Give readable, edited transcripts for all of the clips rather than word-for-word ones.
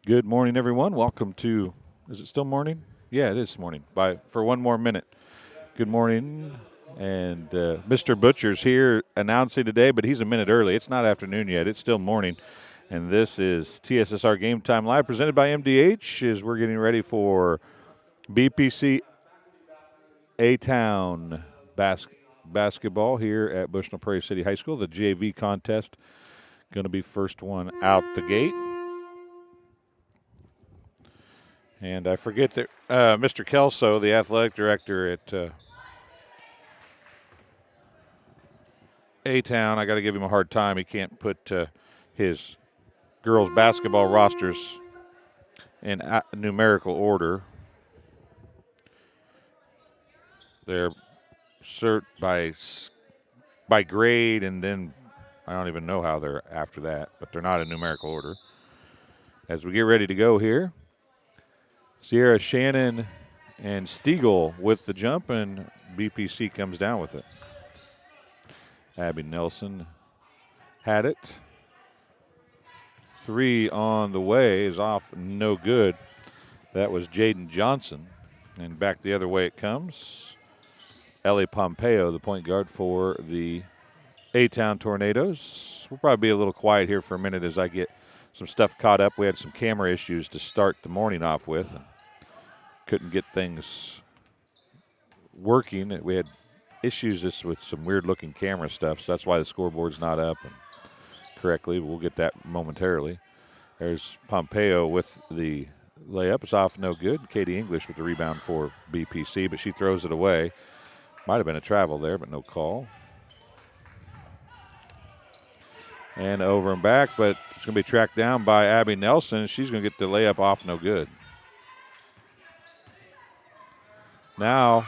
Good morning, everyone. Welcome to, is it still morning? Yeah, it is morning. For one more minute. Good morning. And Mr. Butcher's here announcing today, but he's a minute early. It's not afternoon yet. It's still morning. And this is TSSR Game Time Live presented by MDH as we're getting ready for BPC A-Town basketball here at Bushnell-Prairie City High School. The JV contest going to be first one out the gate. And I forget that Mr. Kelso, the athletic director at A-Town, I got to give him a hard time. He can't put his girls' basketball rosters in numerical order. They're cert by grade, and then I don't even know how they're after that, but they're not in numerical order. As we get ready to go here, Sierra Shannon and Stiegel with the jump, and BPC comes down with it. Abby Nelson had it. Three on the way is off, no good. That was Jaden Johnson. And back the other way it comes. Ellie Pompeo, the point guard for the A-Town Tornadoes. We'll probably be a little quiet here for a minute as I get some stuff caught up. We had some camera issues to start the morning off with. And couldn't get things working. We had issues with some weird-looking camera stuff, so that's why the scoreboard's not up and correctly. We'll get that momentarily. There's Pompeo with the layup. It's off, no good. Katie English with the rebound for BPC, but she throws it away. Might have been a travel there, but no call. And over and back, but it's going to be tracked down by Abby Nelson. She's going to get the layup off, no good. Now,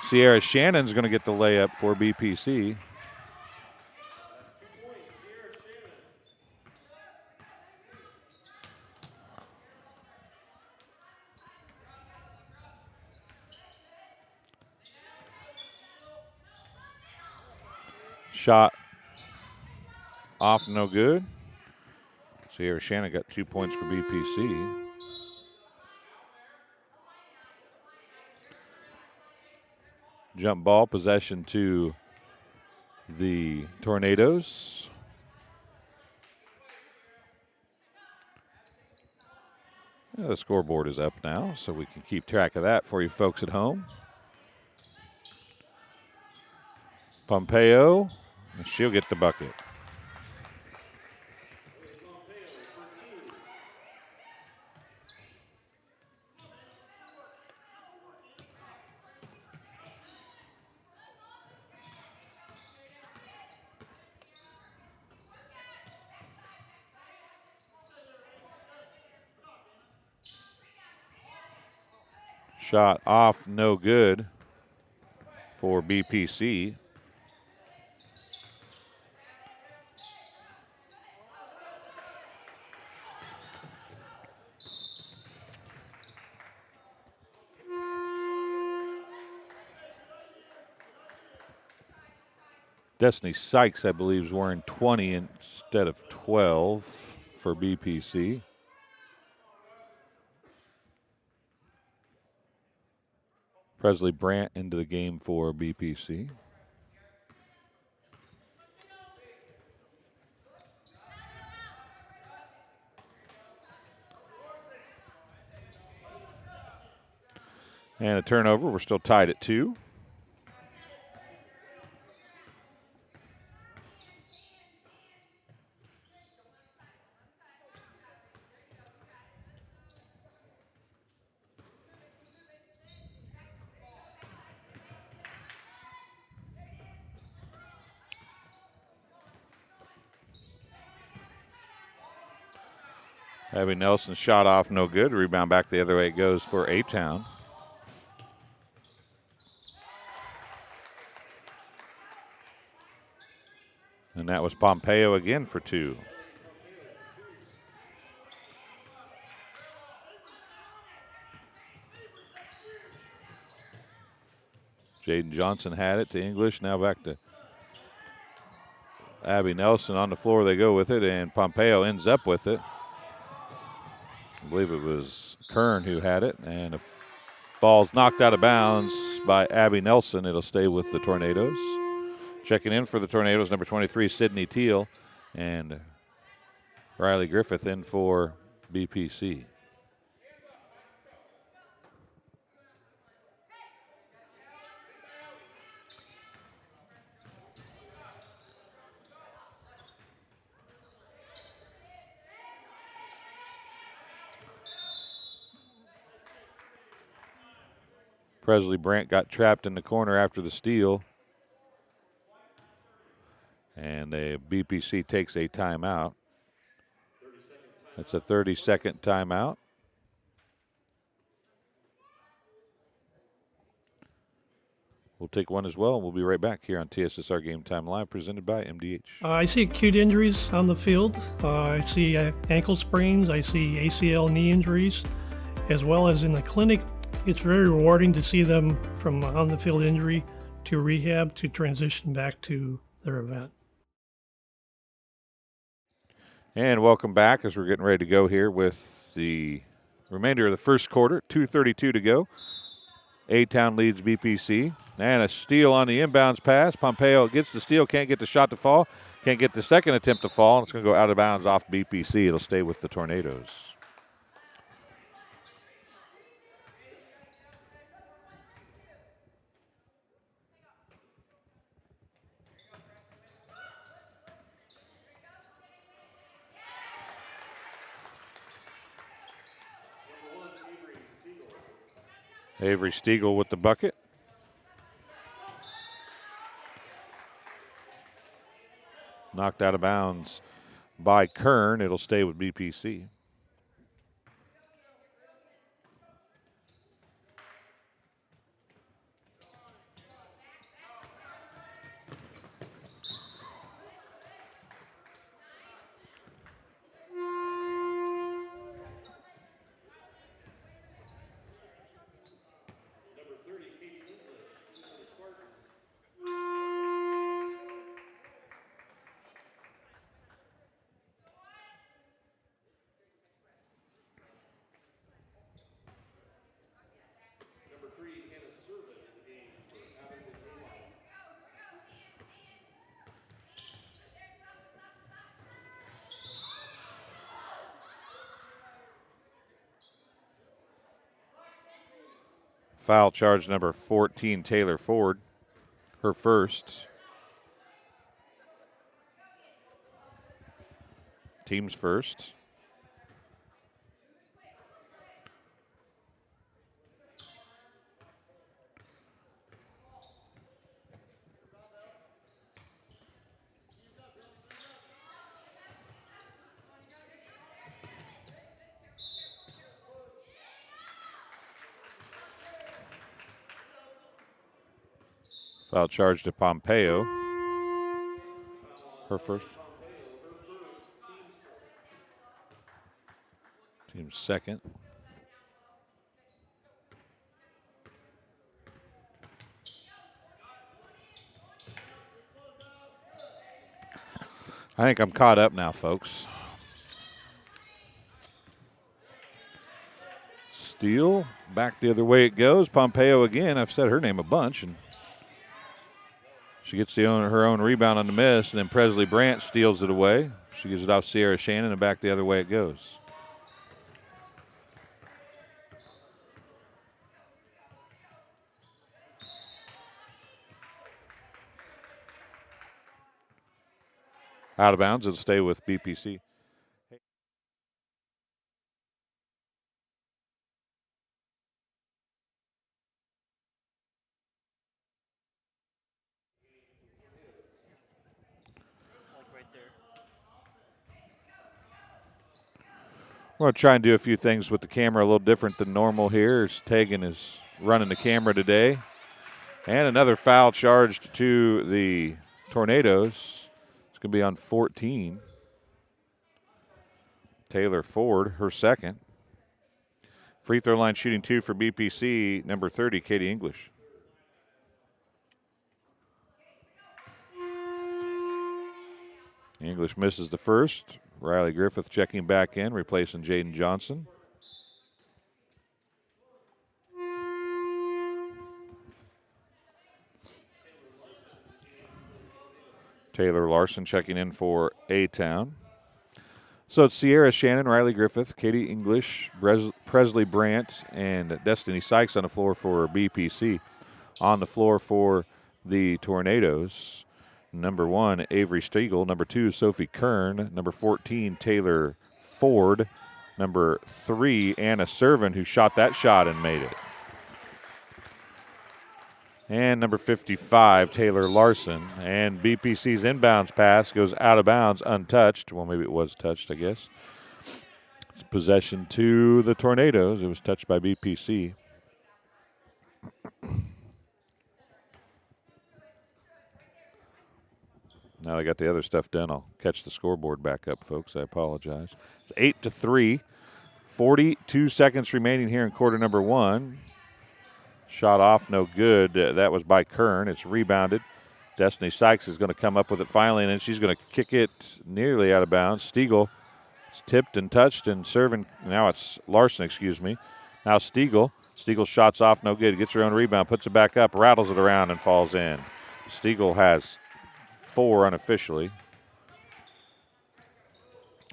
Sierra Shannon's going to get the layup for BPC. Shot off, no good. Sierra Shannon got 2 points for BPC. Jump ball possession to the Tornadoes. The scoreboard is up now, so we can keep track of that for you folks at home. Pompeo, and she'll get the bucket. Shot off, no good for BPC. Destiny Sykes, I believe, is wearing 20 instead of 12 for BPC. Presley Brandt into the game for BPC. And a turnover. We're still tied at 2. Abby Nelson shot off, no good. Rebound back the other way it goes for A-Town. And that was Pompeo again for 2. Jaden Johnson had it to English. Now back to Abby Nelson. On the floor they go with it, and Pompeo ends up with it. I believe it was Kern who had it, and a ball's knocked out of bounds by Abby Nelson. It'll stay with the Tornadoes. Checking in for the Tornadoes, number 23, Sydney Teal, and Riley Griffith in for BPC. Presley Brandt got trapped in the corner after the steal. And the BPC takes a timeout. It's a 30-second timeout. We'll take one as well, and we'll be right back here on TSSR Game Time Live, presented by MDH. I see acute injuries on the field. I see ankle sprains. I see ACL knee injuries, as well as in the clinic. It's very rewarding to see them from on-the-field injury to rehab to transition back to their event. And welcome back as we're getting ready to go here with the remainder of the first quarter. 2:32 to go. A-Town leads BPC. And a steal on the inbounds pass. Pompeo gets the steal, can't get the shot to fall, can't get the second attempt to fall, and it's going to go out of bounds off BPC. It'll stay with the Tornadoes. Avery Stiegel with the bucket. Knocked out of bounds by Kern. It'll stay with BPC. Foul charge number 14, Taylor Ford, her first. Team's first. Foul charge to Pompeo. Her first. Team's second. I think I'm caught up now, folks. Steal. Back the other way it goes. Pompeo again. I've said her name a bunch, and she gets her own rebound on the miss, and then Presley Brandt steals it away. She gives it off Sierra Shannon, and back the other way it goes. Out of bounds, it'll stay with BPC. We're going to try and do a few things with the camera a little different than normal here, as Tegan is running the camera today. And another foul charged to the Tornadoes. It's going to be on 14. Taylor Ford, her second. Free throw line shooting 2 for BPC, number 30, Katie English. English misses the first. Riley Griffith checking back in, replacing Jaden Johnson. Taylor Larson checking in for A-Town. So it's Sierra Shannon, Riley Griffith, Katie English, Presley Brandt, and Destiny Sykes on the floor for BPC. On the floor for the Tornadoes, number 1, Avery Stiegel. Number 2, Sophie Kern. Number 14, Taylor Ford. Number 3, Anna Servin, who shot that shot and made it. And number 55, Taylor Larson. And BPC's inbounds pass goes out of bounds, untouched. Well, maybe it was touched, I guess. It's possession to the Tornadoes. It was touched by BPC. Now I got the other stuff done. I'll catch the scoreboard back up, folks. I apologize. It's 8-3. 42 seconds remaining here in quarter number 1. Shot off, no good. That was by Kern. It's rebounded. Destiny Sykes is going to come up with it finally, and then she's going to kick it nearly out of bounds. Stiegel, it's tipped and touched and serving. Now it's Larson, excuse me. Now Stiegel. Stiegel shots off, no good. Gets her own rebound, puts it back up, rattles it around, and falls in. Stiegel has 4 unofficially.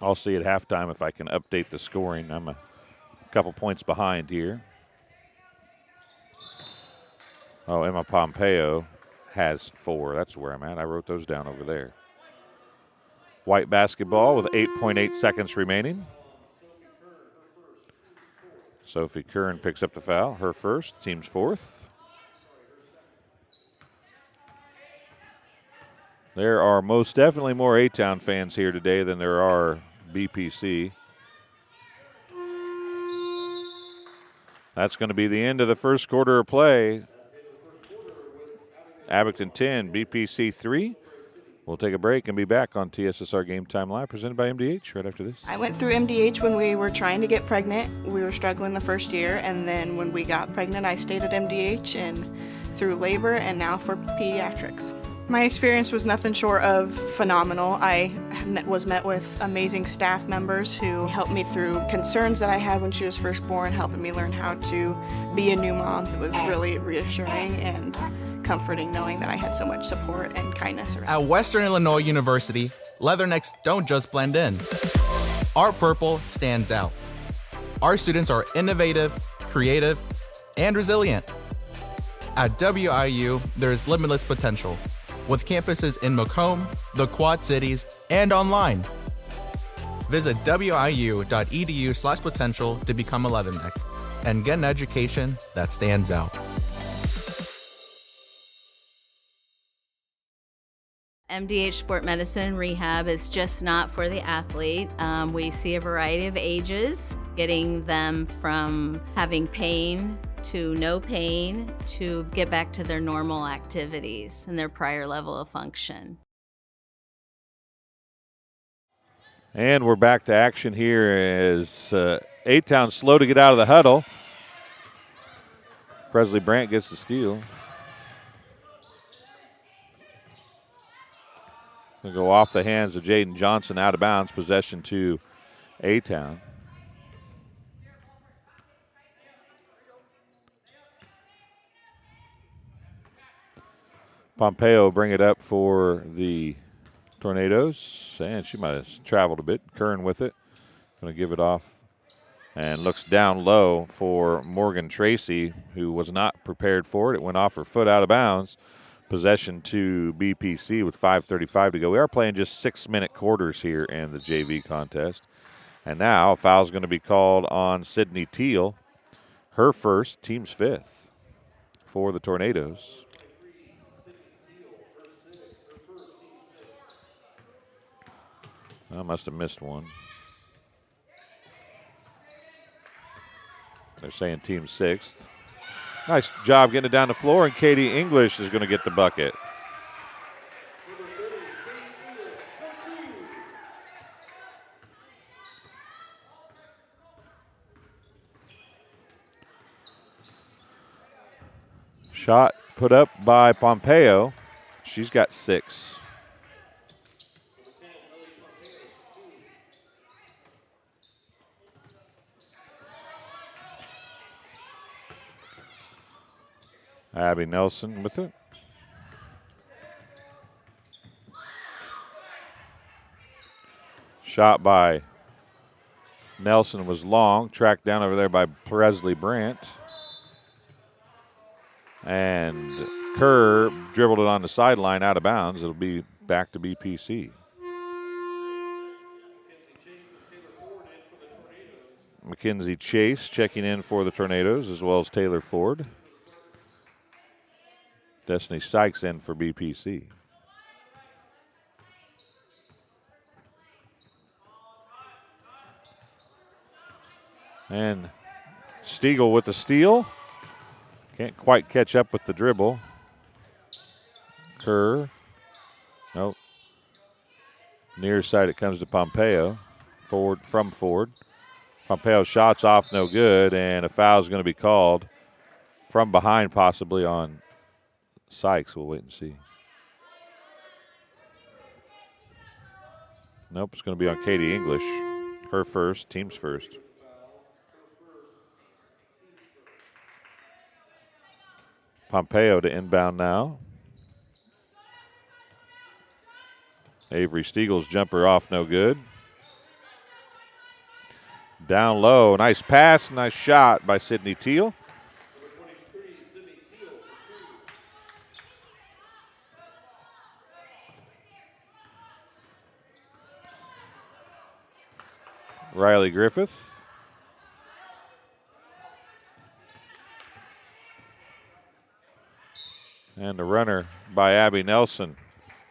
I'll see at halftime if I can update the scoring. I'm a couple points behind here. Oh, Emma Pompeo has 4. That's where I'm at. I wrote those down over there. White basketball with 8.8 seconds remaining. Sophie Kern picks up the foul. Her first, team's 4th. There are most definitely more A-Town fans here today than there are BPC. That's going to be the end of the first quarter of play. Abington 10, BPC 3. We'll take a break and be back on TSSR Game Time Live, presented by MDH right after this. I went through MDH when we were trying to get pregnant. We were struggling the first year, and then when we got pregnant, I stayed at MDH and through labor and now for pediatrics. My experience was nothing short of phenomenal. I was met with amazing staff members who helped me through concerns that I had when she was first born, helping me learn how to be a new mom. It was really reassuring and comforting knowing that I had so much support and kindness around. At Western Illinois University, leathernecks don't just blend in. Our purple stands out. Our students are innovative, creative, and resilient. At WIU, there is limitless potential, with campuses in Macomb, the Quad Cities, and online. Visit wiu.edu/potential to become a leatherneck and get an education that stands out. MDH Sport Medicine Rehab is just not for the athlete. We see a variety of ages, getting them from having pain to no pain to get back to their normal activities and their prior level of function. And we're back to action here as A-Town slow to get out of the huddle. Presley Brandt gets the steal. Going to go off the hands of Jaden Johnson, out of bounds, possession to A-Town. Pompeo bring it up for the Tornadoes, and she might have traveled a bit. Kern with it. Going to give it off and looks down low for Morgan Tracy, who was not prepared for it. It went off her foot out of bounds. Possession to BPC with 5:35 to go. We are playing just 6-minute quarters here in the JV contest. And now a foul's going to be called on Sydney Teal. Her first, team's 5th for the Tornadoes. I must have missed one. They're saying team 6th. Nice job getting it down the floor, and Katie English is going to get the bucket. Shot put up by Pompeo. She's got 6. Abby Nelson with it. Shot by Nelson was long, tracked down over there by Presley Brandt. And Kerr dribbled it on the sideline out of bounds. It'll be back to BPC. Mackenzie Chase checking in for the Tornadoes, as well as Taylor Ford. Destiny Sykes in for BPC. And Stiegel with the steal. Can't quite catch up with the dribble. Kerr. Nope. Near side it comes to Pompeo. Ford from Ford. Pompeo's shot's off, no good, and a foul is going to be called from behind, possibly on Sykes. We'll wait and see. Nope, it's going to be on Katie English. Her first, team's first. Pompeo to inbound now. Avery Stiegel's jumper off, no good. Down low, nice pass, nice shot by Sydney Teal. Riley Griffith. And the runner by Abby Nelson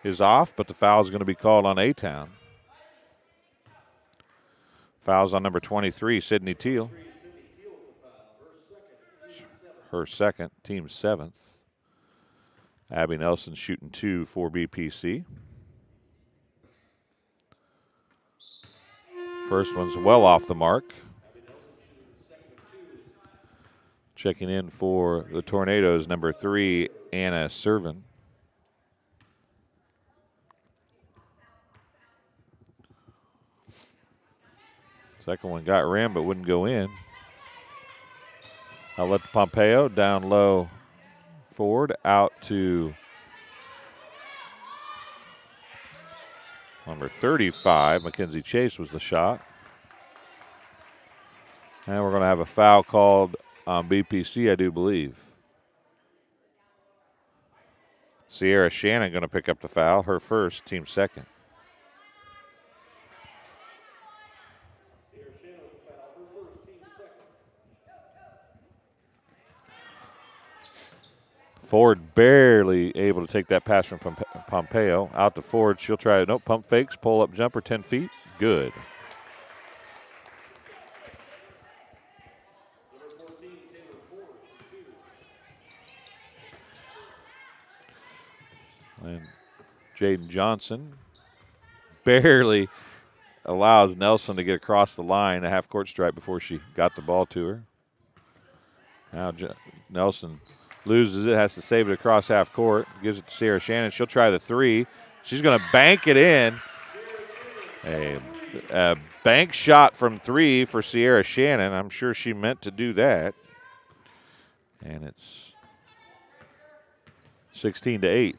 is off, but the foul is going to be called on A-Town. Fouls on number 23, Sydney Teal. Her second, team seventh. Abby Nelson shooting 2 for BPC. First one's well off the mark. Checking in for the Tornadoes, number 3, Anna Servin. Second one got rimmed but wouldn't go in. Hulett Pompeo down low Ford out to number 35. Mackenzie Chase was the shot. And we're going to have a foul called on BPC, I do believe. Sierra Shannon going to pick up the foul, her first, team second. Ford barely able to take that pass from Pompeo. Out to Ford. She'll try it. Nope, pump fakes, pull up jumper, 10 feet. Good. And Jaden Johnson barely allows Nelson to get across the line, a half-court stripe before she got the ball to her. Now Nelson loses it, has to save it across half court, gives it to Sierra Shannon. She'll try the 3. She's going to bank it in. A bank shot from 3 for Sierra Shannon. I'm sure she meant to do that. And it's 16-8.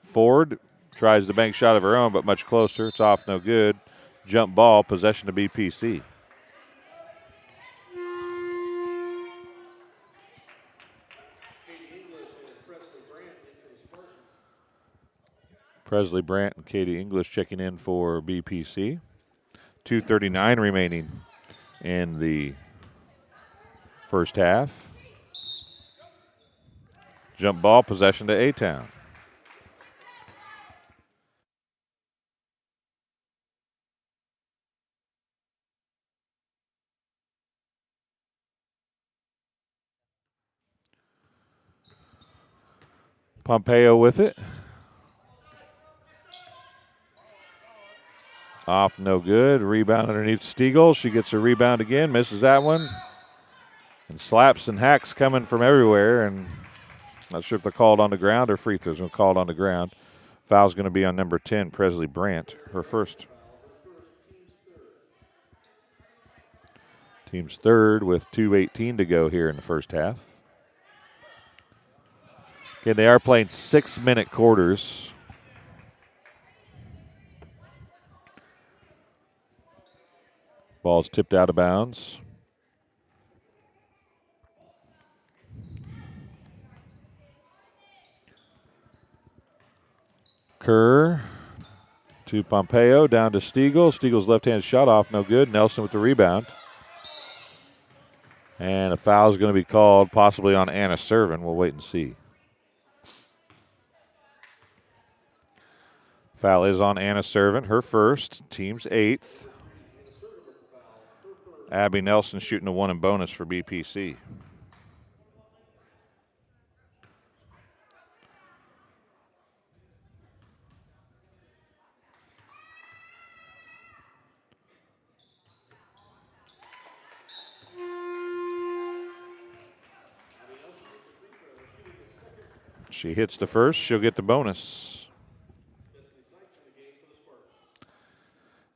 Ford tries the bank shot of her own, but much closer. It's off, no good. Jump ball, possession to BPC. Presley Brandt and Katie English checking in for BPC. 2:39 remaining in the first half. Jump ball, possession to A-Town. Pompeo with it. Off, no good. Rebound underneath Stiegel. She gets a rebound again, misses that one. And slaps and hacks coming from everywhere. And not sure if they're called on the ground or free throws. They're called on the ground. Foul's going to be on number 10, Presley Brandt, her first. Team's third with 2:18 to go here in the first half. Again, they are playing 6-minute quarters. Ball's tipped out of bounds. Kerr to Pompeo, down to Stiegel. Stiegel's left-hand shot off, no good. Nelson with the rebound. And a foul is going to be called, possibly on Anna Servin. We'll wait and see. Foul is on Anna Servin, her first, team's 8th. Abby Nelson shooting a 1 in bonus for BPC. She hits the first, she'll get the bonus.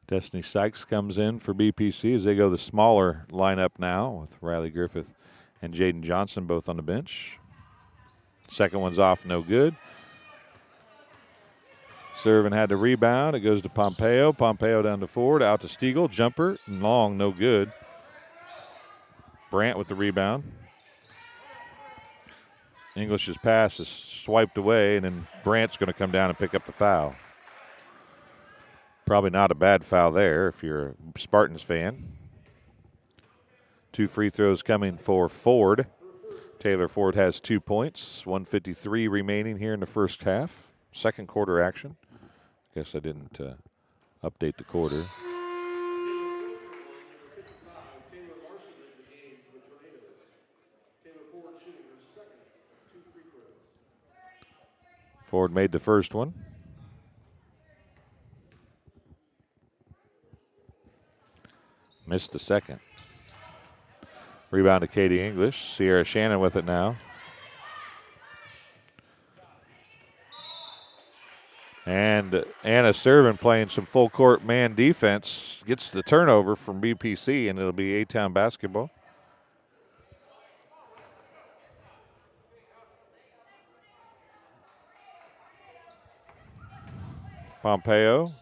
Destiny Sykes comes in for BPC as they go the smaller lineup now with Riley Griffith and Jaden Johnson both on the bench. Second one's off, no good. Servin had the rebound. It goes to Pompeo. Pompeo down to Ford, out to Stiegel. Jumper, long, no good. Brandt with the rebound. English's pass is swiped away, and then Brandt's going to come down and pick up the foul. Probably not a bad foul there if you're a Spartans fan. 2 free throws coming for Ford. Taylor Ford has 2 points. 1:53 remaining here in the first half. Second quarter action. Guess I didn't update the quarter. Ford made the first one. Missed the second. Rebound to Katie English. Sierra Shannon with it now. And Anna Servin playing some full court man defense. Gets the turnover from BPC, and it'll be A-Town basketball. Pompeo.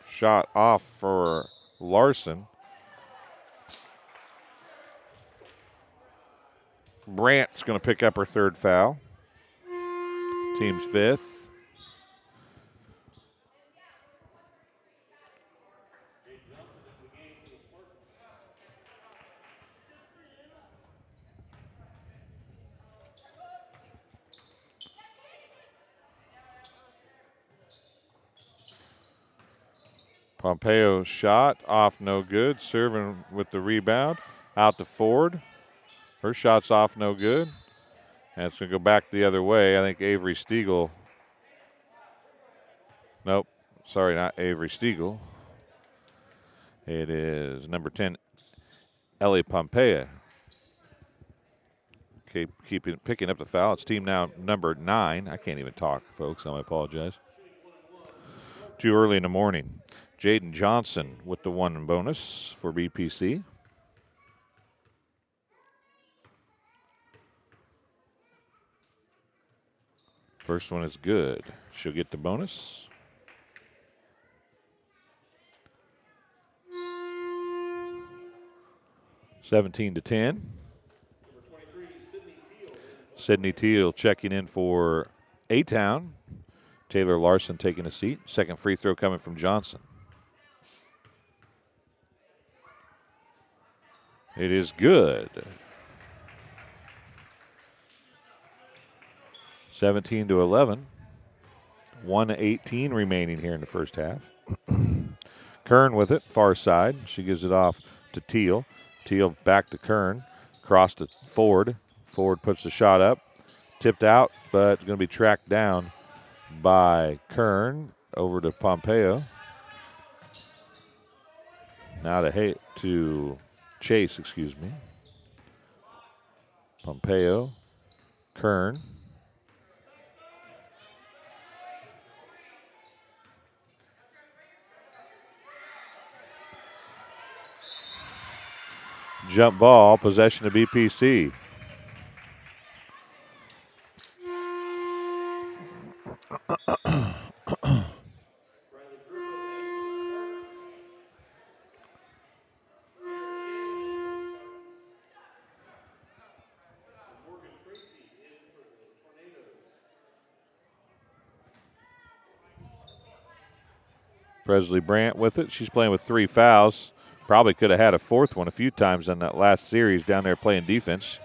Shot off for Larson. Brandt's going to pick up her third foul. Team's 5th. Pompeo shot off, no good. Serving with the rebound. Out to Ford. Her shot's off, no good. And it's going to go back the other way. I think Avery Stiegel. Nope. Sorry, not Avery Stiegel. It is number 10, Ellie Pompeo. Picking up the foul. It's team now number 9. I can't even talk, folks. I apologize. Too early in the morning. Jaden Johnson with the 1 in bonus for BPC. First one is good. She'll get the bonus. (17-10). Sydney Teal checking in for A-Town. Taylor Larson taking a seat. Second free throw coming from Johnson. It is good. 17-11. 1:18 remaining here in the first half. Kern with it, far side. She gives it off to Teal. Teal back to Kern. Cross to Ford. Ford puts the shot up. Tipped out, but going to be tracked down by Kern. Over to Pompeo. Now to Chase, excuse me. Pompeo. Kern. Jump ball, possession of BPC. Presley Brandt with it. She's playing with 3 fouls. Probably could have had a 4th one a few times in that last series down there playing defense.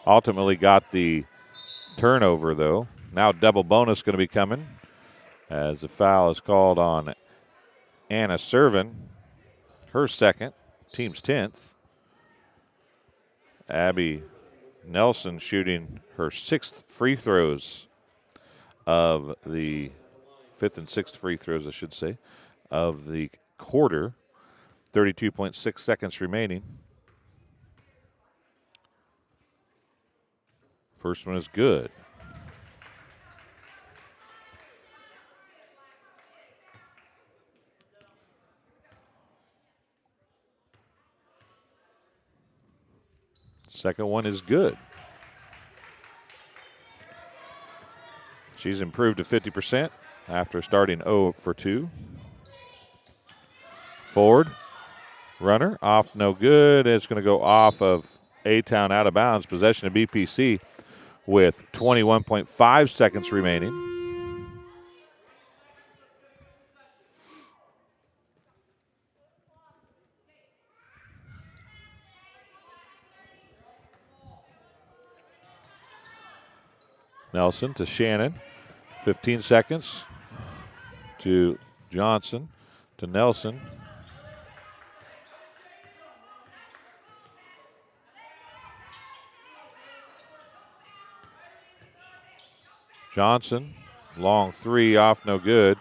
Ultimately got the turnover, though. Now double bonus going to be coming as the foul is called on Anna Servin, her 2nd, team's 10th. Abby Nelson shooting her 6th free throws of the 5th and 6th free throws, I should say, of the quarter. 32.6 seconds remaining. First one is good. Second one is good. She's improved to 50% after starting 0 for 2. Forward. Runner off, no good. It's going to go off of A-Town out of bounds. Possession of BPC with 21.5 seconds remaining. Nelson to Shannon. 15 seconds to Johnson to Nelson. Johnson, long 3 off, no good.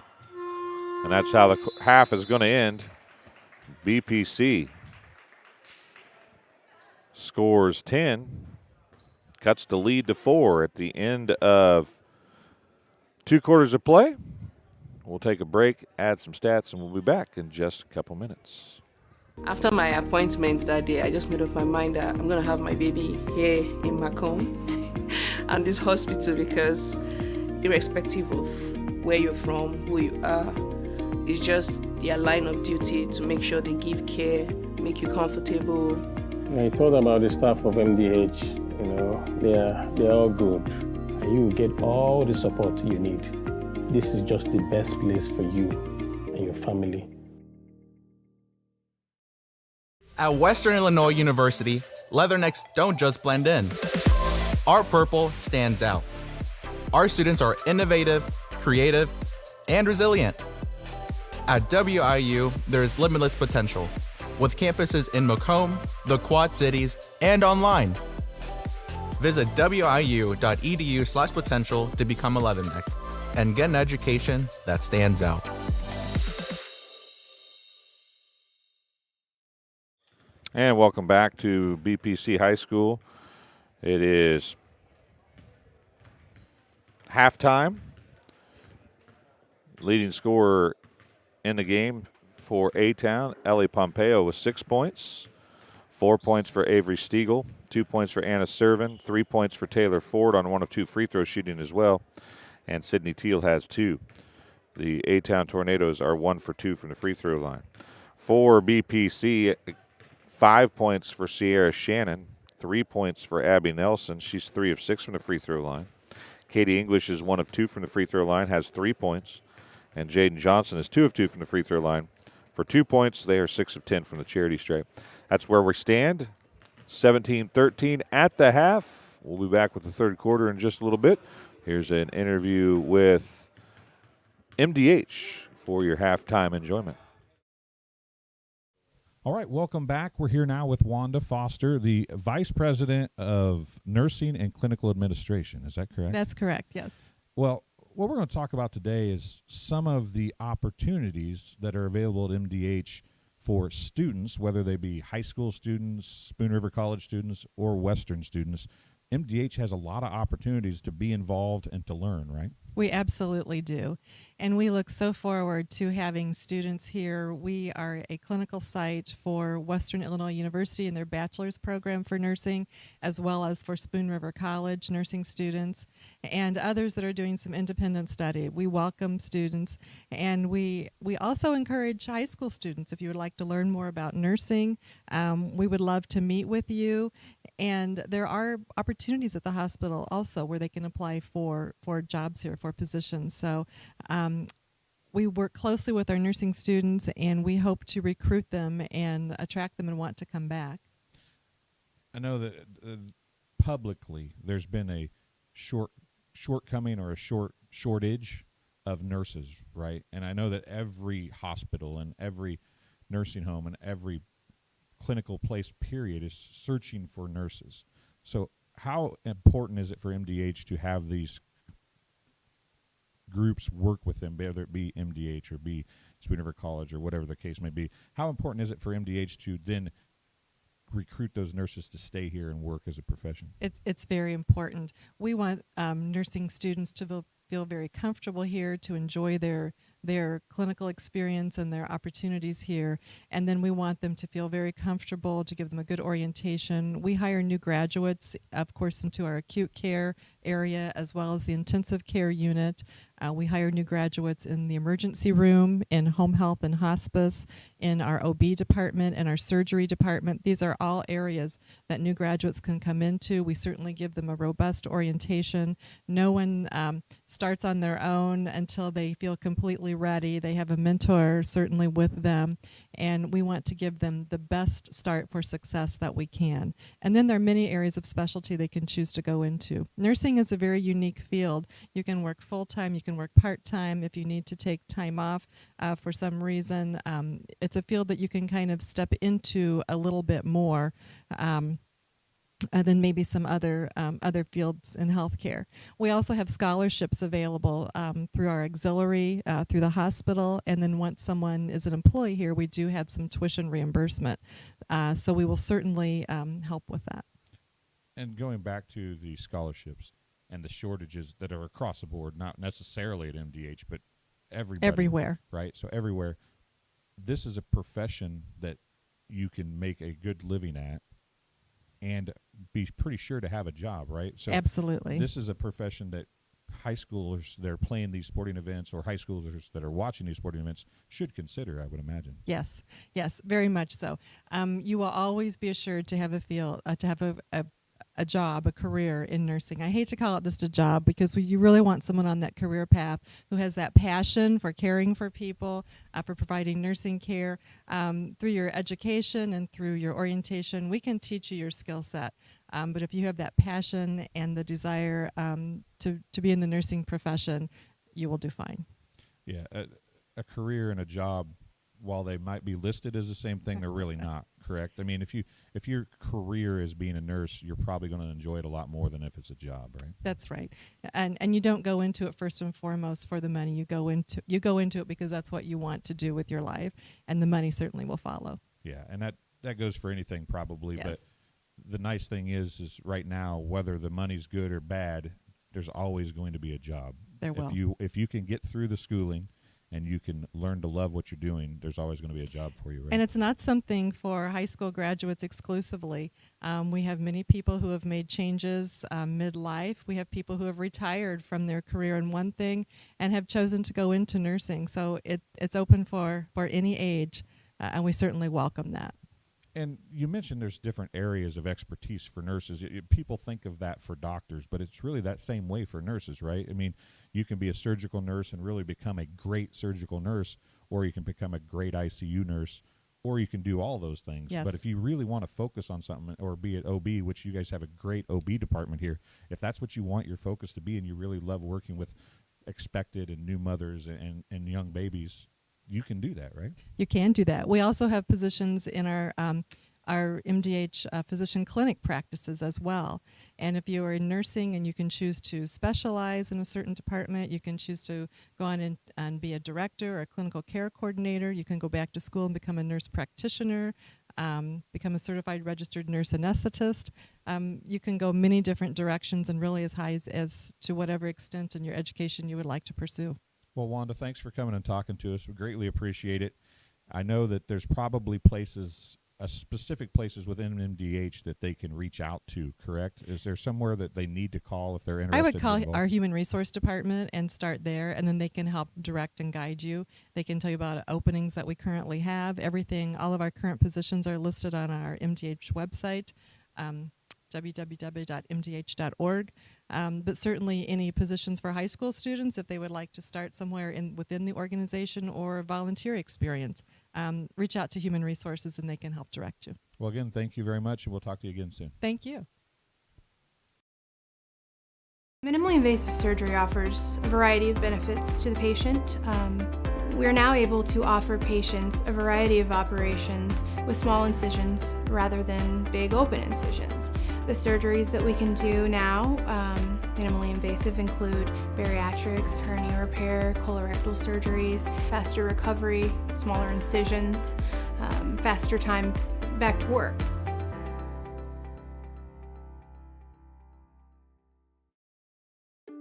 And that's how the half is going to end. BPC scores 10, cuts the lead to 4 at the end of 2 quarters of play. We'll take a break, add some stats, and we'll be back in just a couple minutes. After my appointment that day, I just made up my mind that I'm going to have my baby here in Macomb and this hospital, because irrespective of where you're from, who you are, it's just their line of duty to make sure they give care, make you comfortable. I thought about the staff of MDH, they're all good. And you will get all the support you need. This is just the best place for you and your family. At Western Illinois University, leathernecks don't just blend in. Our purple stands out. Our students are innovative, creative, and resilient. At WIU, there is limitless potential, with campuses in Macomb, the Quad Cities, and online. Visit wiu.edu/potential to become a leatherneck and get an education that stands out. And welcome back to BPC High School. It is halftime. Leading scorer in the game for A-Town, Ellie Pompeo with 6 points. 4 points for Avery Stiegel, 2 points for Anna Servin, 3 points for Taylor Ford on 1 of 2 free throw shooting as well. And Sydney Teal has 2. The A-Town Tornadoes are 1 for 2 from the free throw line. For BPC, 5 points for Sierra Shannon, 3 points for Abby Nelson. She's 3 of 6 from the free throw line. Katie English is 1 of 2 from the free throw line, has 3 points. And Jaden Johnson is 2 of 2 from the free throw line. For 2 points, they are 6 of 10 from the charity stripe. That's where we stand. 17-13 at the half. We'll be back with the third quarter in just a little bit. Here's an interview with MDH for your halftime enjoyment. All right, welcome back. We're here now with Wanda Foster, the Vice President of Nursing and Clinical Administration. Is that correct? That's correct, yes. Well, what we're going to talk about today is some of the opportunities that are available at MDH for students, whether they be high school students, Spoon River College students, or Western students. MDH has a lot of opportunities to be involved and to learn, right? We absolutely do. And we look so forward to having students here. We are a clinical site for Western Illinois University and their bachelor's program for nursing, as well as for Spoon River College nursing students and others that are doing some independent study. We welcome students, and we also encourage high school students. If you would like to learn more about nursing, we would love to meet with you. And there are opportunities at the hospital also where they can apply for jobs here, for positions. So we work closely with our nursing students, and we hope to recruit them and attract them and want to come back. I know that publicly there's been a shortcoming or a shortage of nurses, right? And I know that every hospital and every nursing home and every clinical place period is searching for nurses. So how important is it for MDH to have these groups work with them, whether it be MDH or be Spoon River College or whatever the case may be? How important is it for MDH to then recruit those nurses to stay here and work as a profession? It's very important. We want nursing students to feel very comfortable here, to enjoy their clinical experience and their opportunities here, and then we want them to feel very comfortable, to give them a good orientation. We hire new graduates, of course, into our acute care area as well as the intensive care unit. We hire new graduates in the emergency room, in home health and hospice, in our OB department, and our surgery department. These are all areas that new graduates can come into. We certainly give them a robust orientation. No one starts on their own until they feel completely ready. They have a mentor certainly with them, and we want to give them the best start for success that we can. And then there are many areas of specialty they can choose to go into. Nursing is a very unique field. You can work full-time, you can work part-time if you need to take time off for some reason. It's a field that you can kind of step into a little bit more than maybe some other fields in healthcare. We also have scholarships available through our auxiliary, through the hospital, and then once someone is an employee here, we do have some tuition reimbursement. So we will certainly help with that. And going back to the scholarships and the shortages that are across the board, not necessarily at MDH, but everywhere. Right? So everywhere. This is a profession that you can make a good living at and be pretty sure to have a job, right? So absolutely. This is a profession that high schoolers that are playing these sporting events or high schoolers that are watching these sporting events should consider, I would imagine. Yes, very much so. You will always be assured to have a job, a career in nursing. I hate to call it just a job because you really want someone on that career path who has that passion for caring for people, for providing nursing care. Through your education and through your orientation, we can teach you your skill set. But if you have that passion and the desire to be in the nursing profession, you will do fine. Yeah, a career and a job, while they might be listed as the same thing, they're really not, correct? I mean, if your career is being a nurse, you're probably going to enjoy it a lot more than if it's a job, right? That's right. And you don't go into it first and foremost for the money. You go into it because that's what you want to do with your life, and the money certainly will follow. Yeah, and that goes for anything probably, yes. But the nice thing is right now, whether the money's good or bad, there's always going to be a job. There will. If you can get through the schooling and you can learn to love what you're doing, there's always going to be a job for you, right? And it's not something for high school graduates exclusively. We have many people who have made changes midlife. We have people who have retired from their career in one thing and have chosen to go into nursing. So it's open for any age, and we certainly welcome that. And you mentioned there's different areas of expertise for nurses. People think of that for doctors, but it's really that same way for nurses, right? I mean, you can be a surgical nurse and really become a great surgical nurse, or you can become a great ICU nurse, or you can do all those things. Yes. But if you really want to focus on something, or be at OB, which you guys have a great OB department here, if that's what you want your focus to be and you really love working with expected and new mothers and young babies, you can do that, right? You can do that. We also have positions in our MDH physician clinic practices as well. And if you are in nursing and you can choose to specialize in a certain department, you can choose to go on and be a director or a clinical care coordinator. You can go back to school and become a nurse practitioner, become a certified registered nurse anesthetist. You can go many different directions and really as high as to whatever extent in your education you would like to pursue. Well, Wanda, thanks for coming and talking to us. We greatly appreciate it. I know that there's probably specific places within MDH that they can reach out to, correct? Is there somewhere that they need to call if they're interested? I would call our human resource department and start there, and then they can help direct and guide you. They can tell you about openings that we currently have. All of our current positions are listed on our MDH website. www.mdh.org. But certainly any positions for high school students, if they would like to start somewhere within the organization or volunteer experience, reach out to Human Resources and they can help direct you. Well, again, thank you very much, and we'll talk to you again soon. Thank you. Minimally invasive surgery offers a variety of benefits to the patient. We are now able to offer patients a variety of operations with small incisions rather than big open incisions. The surgeries that we can do now, minimally invasive, include bariatrics, hernia repair, colorectal surgeries, faster recovery, smaller incisions, faster time back to work.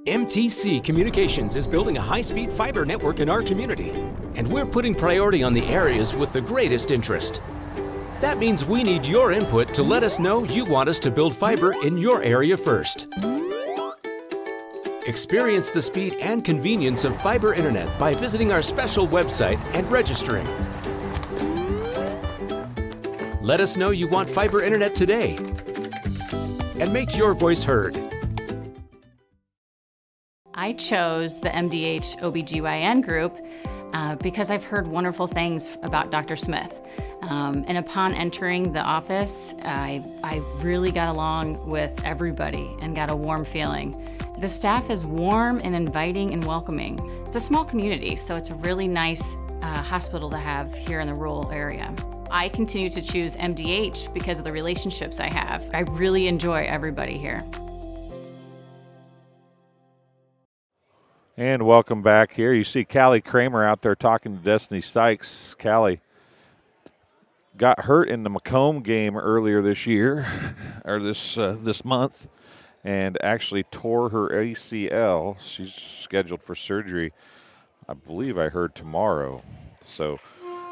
MTC Communications is building a high-speed fiber network in our community, and we're putting priority on the areas with the greatest interest. That means we need your input to let us know you want us to build fiber in your area first. Experience the speed and convenience of fiber internet by visiting our special website and registering. Let us know you want fiber internet today, and make your voice heard. I chose the MDH OBGYN group because I've heard wonderful things about Dr. Smith. And upon entering the office, I really got along with everybody and got a warm feeling. The staff is warm and inviting and welcoming. It's a small community, so it's a really nice hospital to have here in the rural area. I continue to choose MDH because of the relationships I have. I really enjoy everybody here. And welcome back here. You see Callie Kramer out there talking to Destiny Sykes. Callie got hurt in the Macomb game earlier this year, or this month, and actually tore her ACL. She's scheduled for surgery, I believe I heard tomorrow. So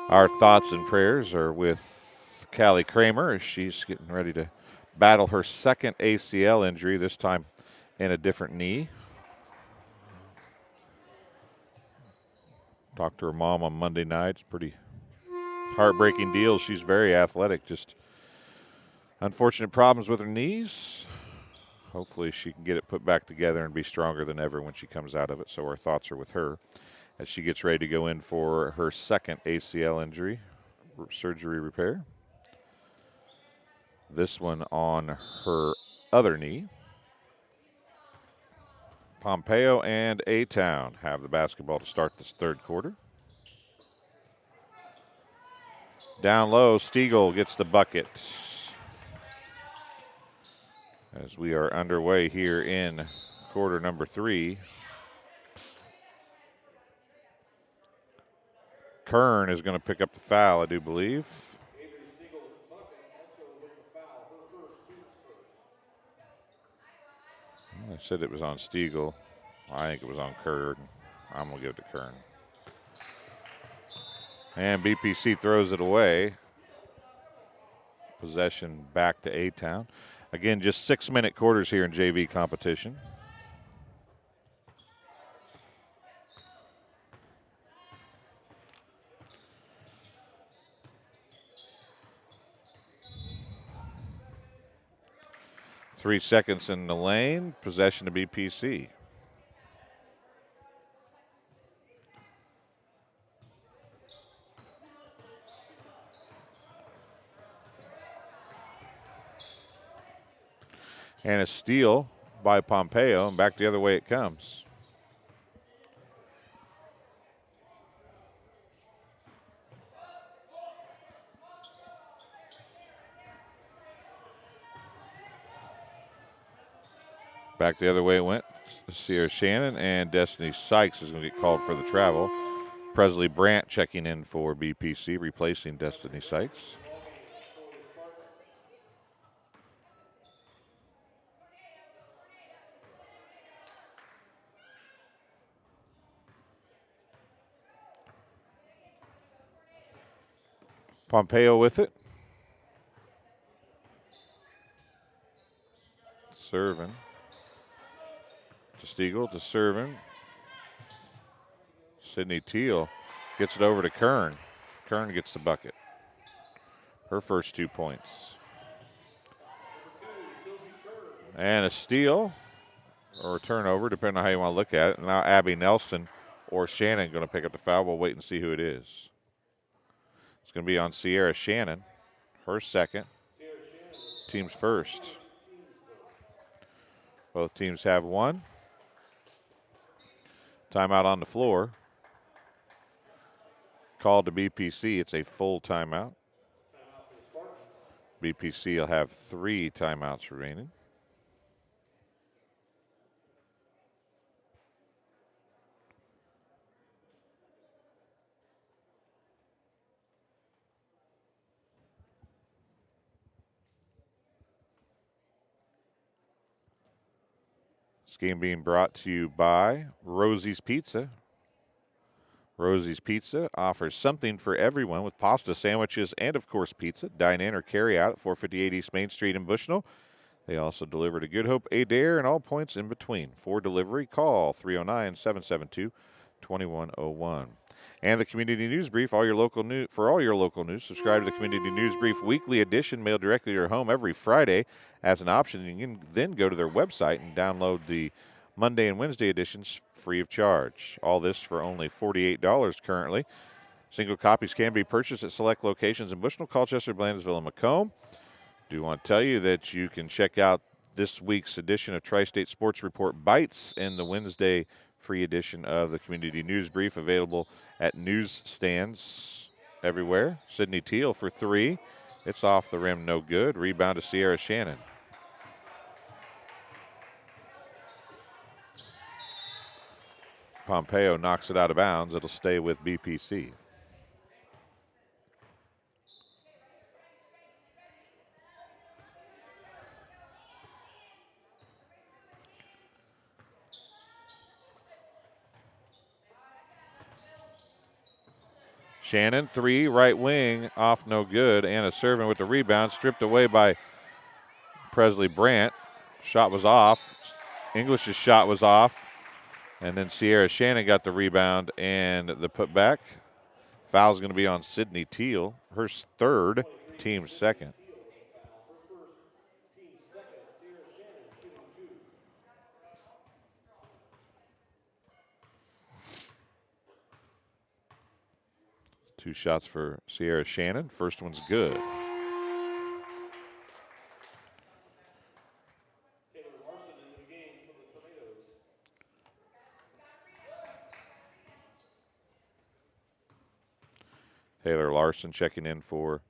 our thoughts and prayers are with Callie Kramer as she's getting ready to battle her second ACL injury, this time in a different knee. Talked to her mom on Monday night. It's pretty heartbreaking deal. She's very athletic, just unfortunate problems with her knees. Hopefully she can get it put back together and be stronger than ever when she comes out of it. So our thoughts are with her as she gets ready to go in for her second ACL injury, surgery repair. This one on her other knee. Pompeo and A-Town have the basketball to start this third quarter. Down low, Stiegel gets the bucket. As we are underway here in quarter number 3. Kern is going to pick up the foul, I do believe. I said it was on Stiegel. I think it was on Kern. I'm going to give it to Kern. And BPC throws it away. Possession back to A-Town. Again, just 6-minute quarters here in JV competition. Three seconds in the lane. Possession to BPC. And a steal by Pompeo, and back the other way it comes. Back the other way it went. Sierra Shannon and Destiny Sykes is going to get called for the travel. Presley Brandt checking in for BPC, replacing Destiny Sykes. Pompeo with it. Serving. To Stiegel, to Serving. Sydney Teal gets it over to Kern. Kern gets the bucket. Her first 2 points. And a steal or a turnover, depending on how you want to look at it. Now Abby Nelson or Shannon going to pick up the foul. We'll wait and see who it is. It's going to be on Sierra Shannon, her second, team's first. Both teams have one. Timeout on the floor. Called to BPC. It's a full timeout. BPC will have 3 timeouts remaining. This game being brought to you by Rosie's Pizza. Rosie's Pizza offers something for everyone with pasta, sandwiches, and, of course, pizza. Dine in or carry out at 458 East Main Street in Bushnell. They also deliver to Good Hope, Adair, and all points in between. For delivery, call 309-772-2101. And the Community News Brief, for all your local news. Subscribe to the Community News Brief weekly edition, mailed directly to your home every Friday as an option. You can then go to their website and download the Monday and Wednesday editions free of charge. All this for only $48 currently. Single copies can be purchased at select locations in Bushnell, Colchester, Blandesville, and Macomb. Do want to tell you that you can check out this week's edition of Tri-State Sports Report Bites in the Wednesday free edition of the Community News Brief, available at newsstands everywhere. Sydney Teal for 3. It's off the rim, no good. Rebound to Sierra Shannon. Pompeo knocks it out of bounds. It'll stay with BPC. Shannon, 3, right wing, off no good. Anna serving with the rebound, stripped away by Presley Brandt. Shot was off. English's shot was off. And then Sierra Shannon got the rebound and the putback. Foul's going to be on Sydney Teal, her third, team's second. Two shots for Sierra Shannon. First one's good. Taylor Larson checking in for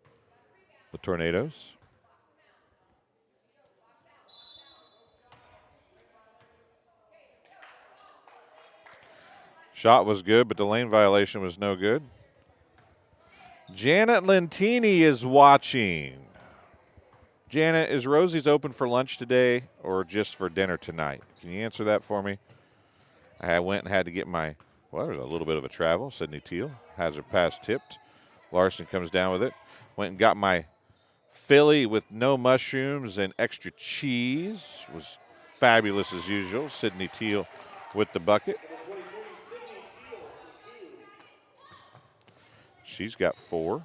the Tornadoes. Shot was good, but the lane violation was no good. Janet Lentini is watching. Janet, is Rosie's open for lunch today or just for dinner tonight? Can you answer that for me? I went and had to get my, well, there's a little bit of a travel. Sydney Teal has her pass tipped. Larson comes down with it. Went and got my Philly with no mushrooms and extra cheese. Was fabulous as usual. Sydney Teal with the bucket. She's got 4.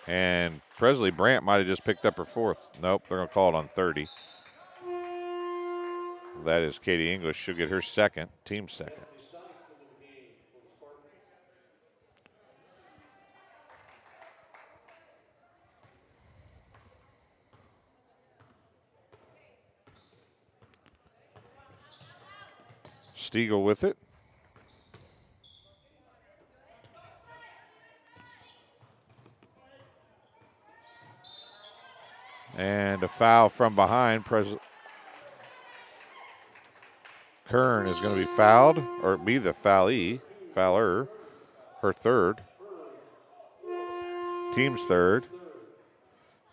And Presley Brandt might have just picked up her 4th. Nope, they're going to call it on 30. That is Katie English. She'll get her second, team second. Stiegel with it. And a foul from behind. Kern is going to be fouled, or be the fouler, her third. Team's third.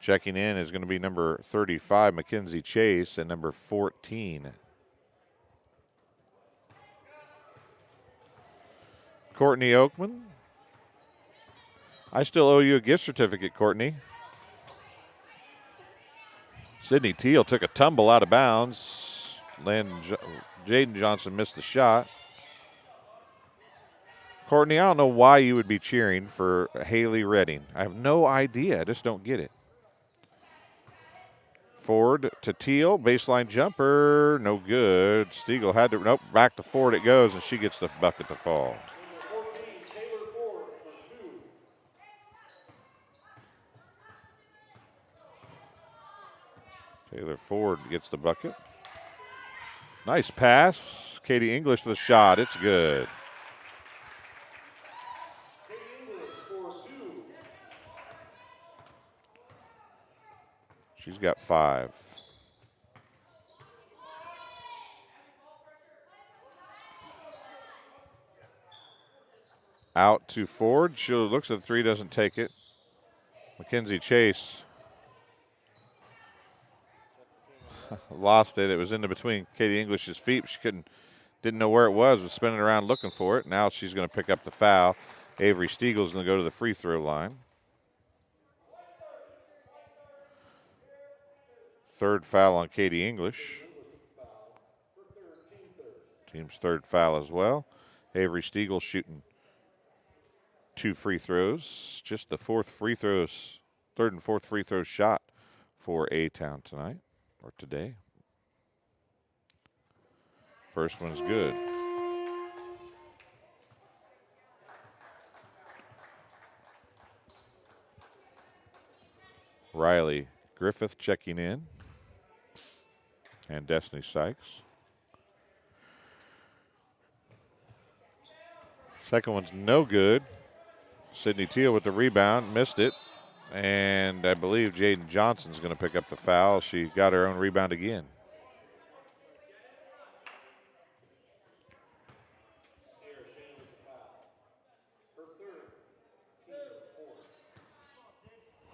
Checking in is going to be number 35, Mackenzie Chase, and number 14. Courtney Oakman. I still owe you a gift certificate, Courtney. Sydney Teal took a tumble out of bounds. Jaden Johnson missed the shot. Courtney, I don't know why you would be cheering for Haley Redding. I have no idea. I just don't get it. Ford to Teal, baseline jumper, no good. Stiegel had to, nope, back to Ford it goes, and she gets the bucket to fall. Taylor Ford gets the bucket. Nice pass. Katie English with a shot. It's good. She's got 5. Out to Ford. She looks at the 3, doesn't take it. Mackenzie Chase lost it. It was in between Katie English's feet. She didn't know where it was spinning around looking for it. Now she's going to pick up the foul. Avery Stiegel's going to go to the free throw line. Third foul on Katie English. Team's third foul as well. Avery Stiegel shooting 2 free throws. Just the third and fourth free throw shot for A-Town tonight, or today. First one's good. Riley Griffith checking in. And Destiny Sykes. Second one's no good. Sydney Teal with the rebound, missed it. And I believe Jaden Johnson's going to pick up the foul. She got her own rebound again.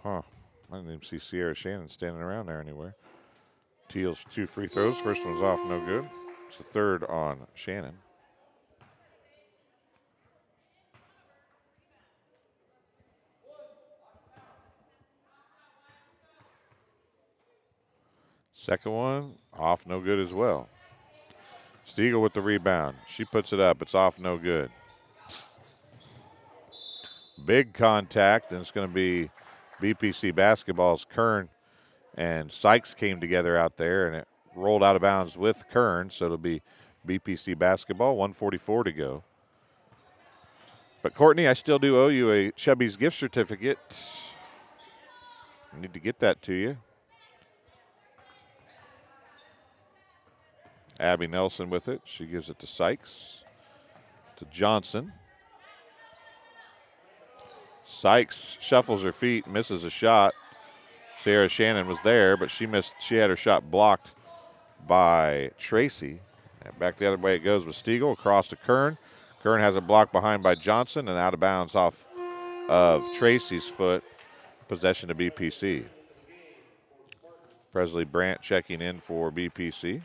Huh. I didn't even see Sierra Shannon standing around there anywhere. Teal's 2 free throws. First one's off, no good. It's the third on Shannon. Second one, off, no good as well. Stiegel with the rebound. She puts it up. It's off, no good. Big contact, and it's going to be BPC basketball's Kern and Sykes came together out there, and it rolled out of bounds with Kern, so it'll be BPC basketball, 1:44 to go. But, Courtney, I still do owe you a Chubby's gift certificate. I need to get that to you. Abby Nelson with it. She gives it to Sykes, to Johnson. Sykes shuffles her feet, misses a shot. Sarah Shannon was there, but she missed. She had her shot blocked by Tracy. And back the other way it goes with Stiegel, across to Kern. Kern has it blocked behind by Johnson and out of bounds off of Tracy's foot. Possession to BPC. Presley Brandt checking in for BPC.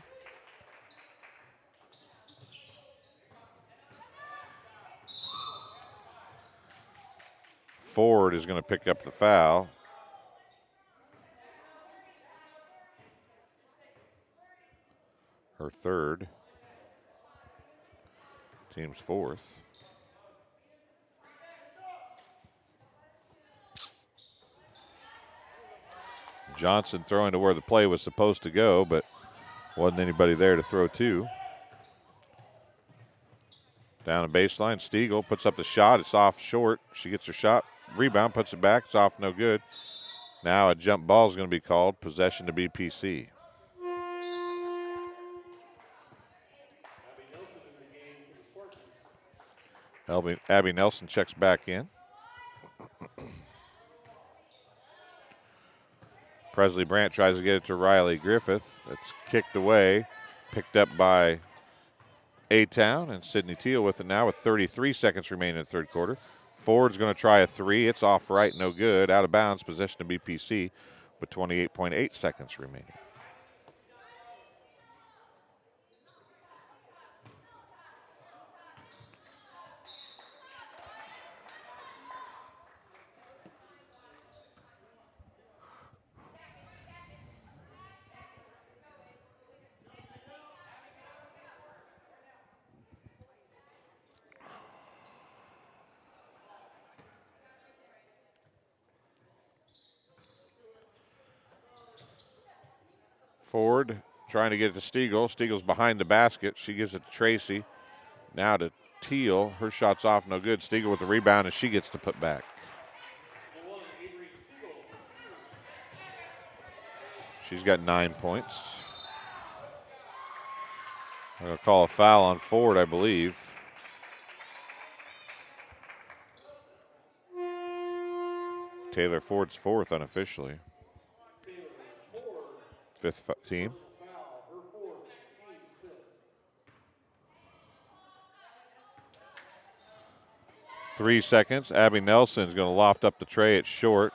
Ford is going to pick up the foul. Her third. Team's fourth. Johnson throwing to where the play was supposed to go, but wasn't anybody there to throw to. Down the baseline, Stiegel puts up the shot. It's off short. She gets her shot. Rebound, puts it back. It's off, no good. Now a jump ball is going to be called. Possession to BPC. Abby Nelson checks back in. Presley Brandt tries to get it to Riley Griffith. That's kicked away. Picked up by A-Town, and Sydney Teal with it now with 33 seconds remaining in the third quarter. Ford's going to try a 3. It's off right, no good. Out of bounds, possession to BPC with 28.8 seconds remaining. Ford trying to get it to Stiegel. Stiegel's behind the basket. She gives it to Tracy. Now to Teal. Her shot's off, no good. Stiegel with the rebound, and she gets to put back. She's got 9 points. I'm going to call a foul on Ford, I believe. Taylor Ford's fourth unofficially. Fifth team. 3 seconds. Abby Nelson's going to loft up the tray. It's short.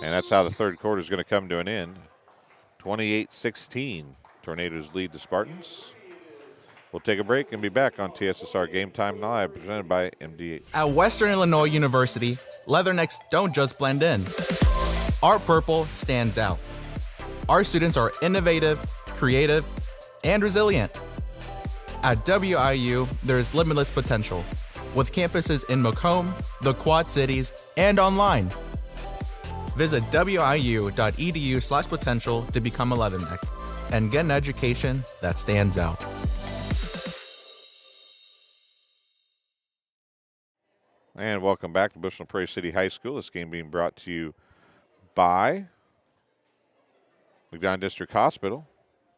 And that's how the third quarter is going to come to an end. 28-16. Tornadoes lead the Spartans. We'll take a break and be back on TSSR Game Time Live, presented by MDH. At Western Illinois University, leathernecks don't just blend in. Our purple stands out. Our students are innovative, creative, and resilient. At WIU, there is limitless potential, with campuses in Macomb, the Quad Cities, and online. Visit wiu.edu/potential to become a leatherneck and get an education that stands out. And welcome back to Bushnell-Prairie City High School. This game being brought to you by McDonough District Hospital.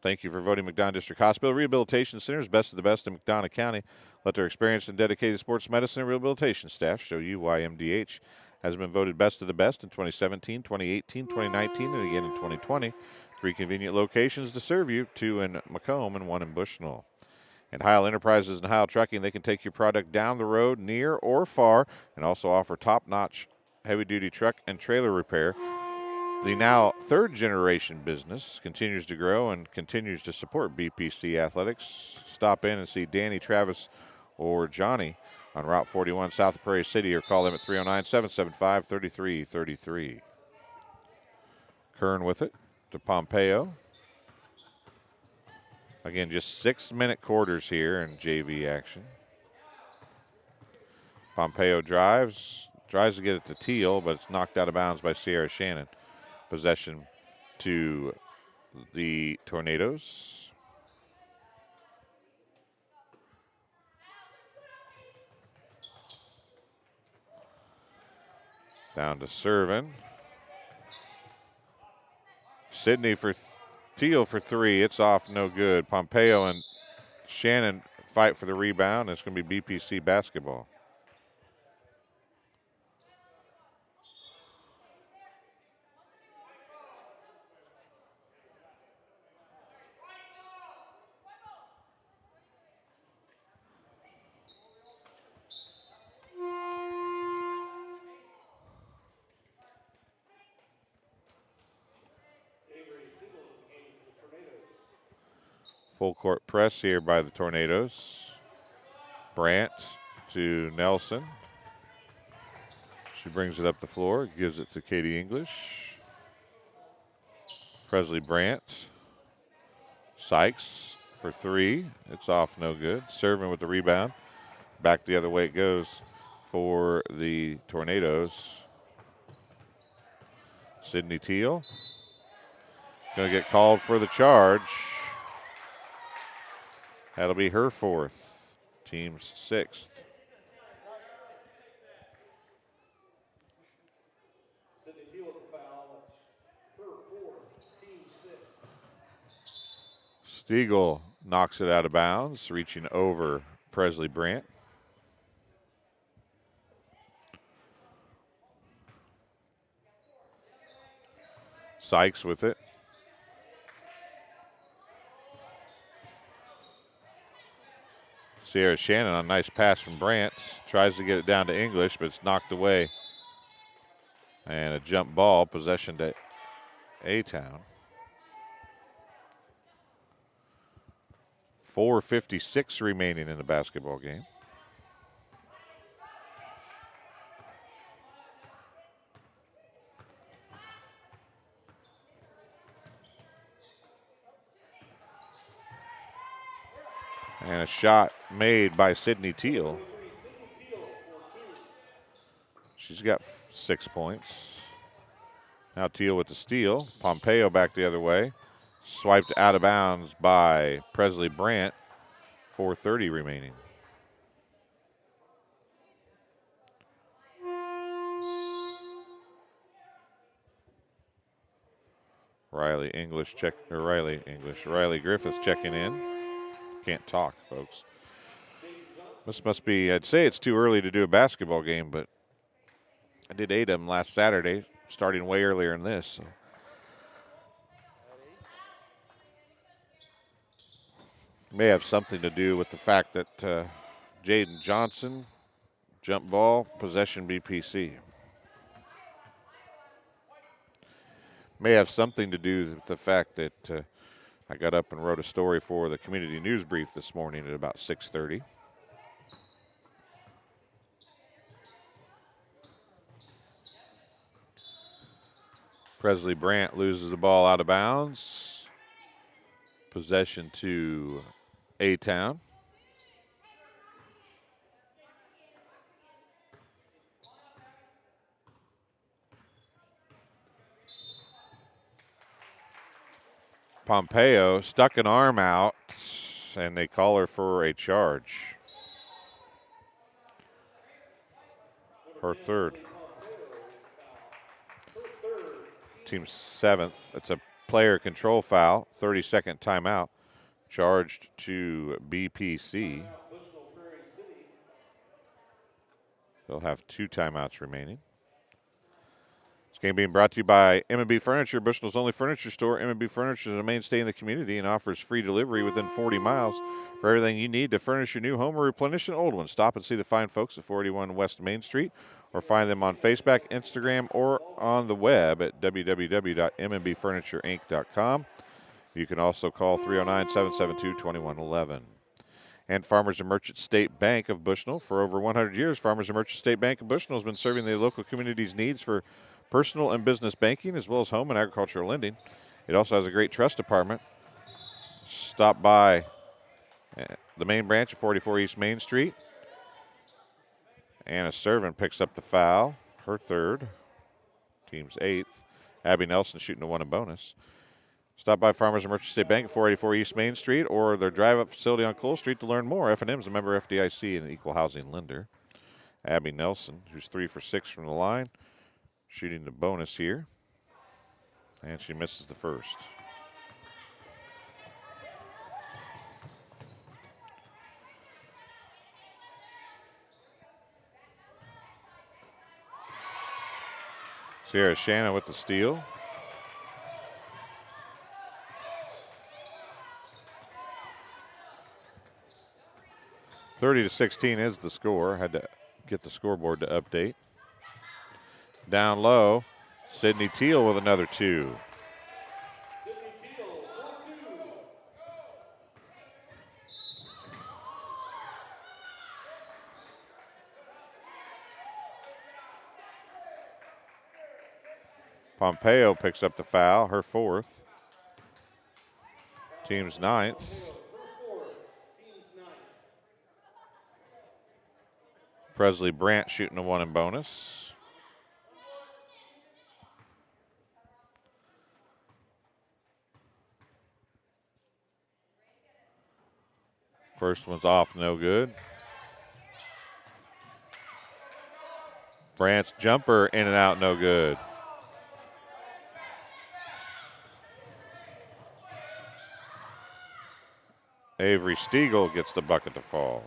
Thank you for voting McDonough District Hospital Rehabilitation Centers best of the best in McDonough County. Let their experienced and dedicated sports medicine and rehabilitation staff show you why MDH has been voted best of the best in 2017, 2018, 2019, and again in 2020. 3 convenient locations to serve you, 2 in Macomb and 1 in Bushnell. And Heil Enterprises and Heil Trucking, they can take your product down the road, near or far, and also offer top-notch heavy-duty truck and trailer repair. The now third-generation business continues to grow and continues to support BPC Athletics. Stop in and see Danny, Travis, or Johnny on Route 41 south of Prairie City, or call them at 309-775-3333. Kern with it to Pompeo. Again, just 6-minute quarters here in JV action. Pompeo tries to get it to Teal, but it's knocked out of bounds by Sierra Shannon. Possession to the Tornadoes. Down to Servin. Sydney for Teal for 3. It's off, no good. Pompeo and Shannon fight for the rebound. It's going to be BPC basketball. Full court press here by the Tornadoes. Brandt to Nelson. She brings it up the floor, gives it to Katie English. Presley Brandt. Sykes for 3. It's off, no good. Serving with the rebound. Back the other way it goes for the Tornadoes. Sydney Teal. Going to get called for the charge. That'll be her 4th, team's 6th. Sydney Teal with the foul. That's her 4th, team 6th. Stiegel knocks it out of bounds, reaching over Presley Brandt. Sykes with it. Sierra Shannon on a nice pass from Brandt. Tries to get it down to English, but it's knocked away. And a jump ball, possession to A-Town. 4:56 remaining in the basketball game. And a shot made by Sydney Teal. She's got 6 points. Now Teal with the steal. Pompeo back the other way. Swiped out of bounds by Presley Brandt. 4:30 remaining. Riley Griffith checking in. Can't talk, folks. This must be, I'd say it's too early to do a basketball game, but I did 8 of them last Saturday, starting way earlier than this. So. May have something to do with the fact that Jaden Johnson, jump ball, possession BPC. May have something to do with the fact that I got up and wrote a story for the community news brief this morning at about 6:30. Presley Brandt loses the ball out of bounds. Possession to A-Town. Pompeo stuck an arm out, and they call her for a charge. Her third. Team 7th. It's a player control foul, 30-second timeout. Charged to BPC. They'll have 2 timeouts remaining. This game being brought to you by M&B Furniture, Bushnell's only furniture store. M&B Furniture is a mainstay in the community and offers free delivery within 40 miles for everything you need to furnish your new home or replenish an old one. Stop and see the fine folks at 481 West Main Street, or find them on Facebook, Instagram, or on the web at www.mbfurniturinc.com. You can also call 309-772-2111. And Farmers and Merchant State Bank of Bushnell. For over 100 years, Farmers and Merchant State Bank of Bushnell has been serving the local community's needs for personal and business banking, as well as home and agricultural lending. It also has a great trust department. Stop by the main branch at 44 East Main Street. Anna Servin picks up the foul, her third. Team's 8th. Abby Nelson shooting a 1 in bonus. Stop by Farmers and Merchant State Bank at 484 East Main Street or their drive-up facility on Cole Street to learn more. F&M is a member FDIC and an equal housing lender. Abby Nelson, who's 3 for 6 from the line, shooting the bonus here. And she misses the first. Sierra Shannon with the steal. (30-16) is the score. Had to get the scoreboard to update. Down low, Sydney Teal with another 2. Pompeo picks up the foul, her 4th. Team's 9th. Presley Brandt shooting a 1 in bonus. First one's off, no good. Brandt's jumper in and out, no good. Avery Stiegel gets the bucket to fall.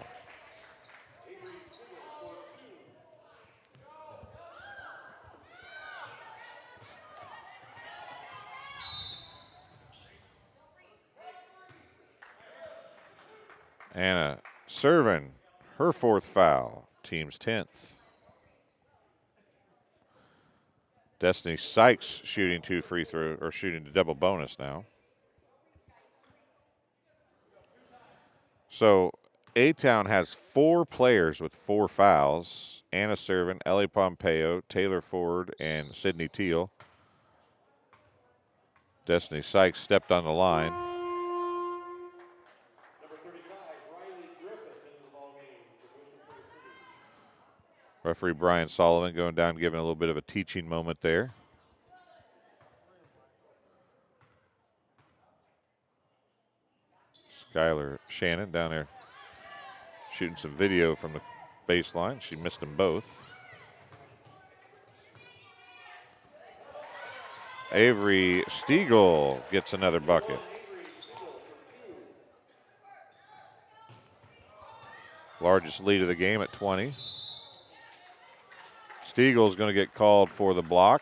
Anna Servin, her 4th foul, team's 10th. Destiny Sykes shooting 2 free throw, or shooting the double bonus now. So A-Town has 4 players with 4 fouls. Anna Servin, Ellie Pompeo, Taylor Ford, and Sydney Teal. Destiny Sykes stepped on the line. Number 35, Riley Griffith into the ballgame for Bushnell-Prairie City. Referee Brian Sullivan going down, giving a little bit of a teaching moment there. Skylar Shannon down there shooting some video from the baseline. She missed them both. Avery Stiegel gets another bucket. Largest lead of the game at 20. Stiegel's going to get called for the block.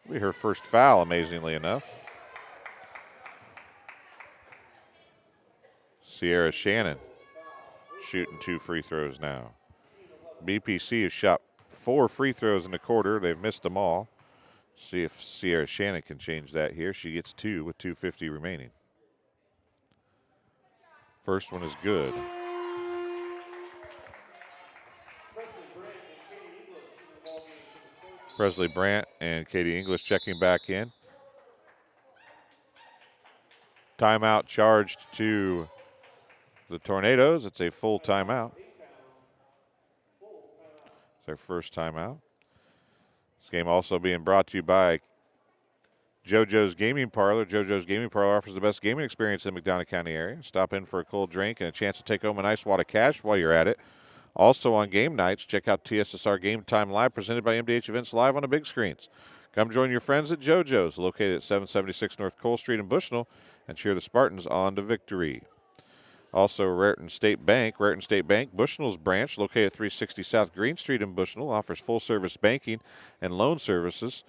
It'll be her first foul, amazingly enough. Sierra Shannon shooting 2 free throws now. BPC has shot 4 free throws in the quarter. They've missed them all. See if Sierra Shannon can change that here. She gets 2 with 2:50 remaining. First one is good. Presley Brandt and Katie English checking back in. Timeout charged to the Tornadoes. It's a full timeout. It's their first timeout. This game also being brought to you by JoJo's Gaming Parlor. JoJo's Gaming Parlor offers the best gaming experience in the McDonough County area. Stop in for a cold drink and a chance to take home a nice wad of cash while you're at it. Also on game nights, check out TSSR Game Time Live, presented by MDH Events Live on the big screens. Come join your friends at JoJo's, located at 776 North Cole Street in Bushnell, and cheer the Spartans on to victory. Also, Raritan State Bank. Raritan State Bank, Bushnell's branch, located at 360 South Green Street in Bushnell, offers full-service banking and loan services.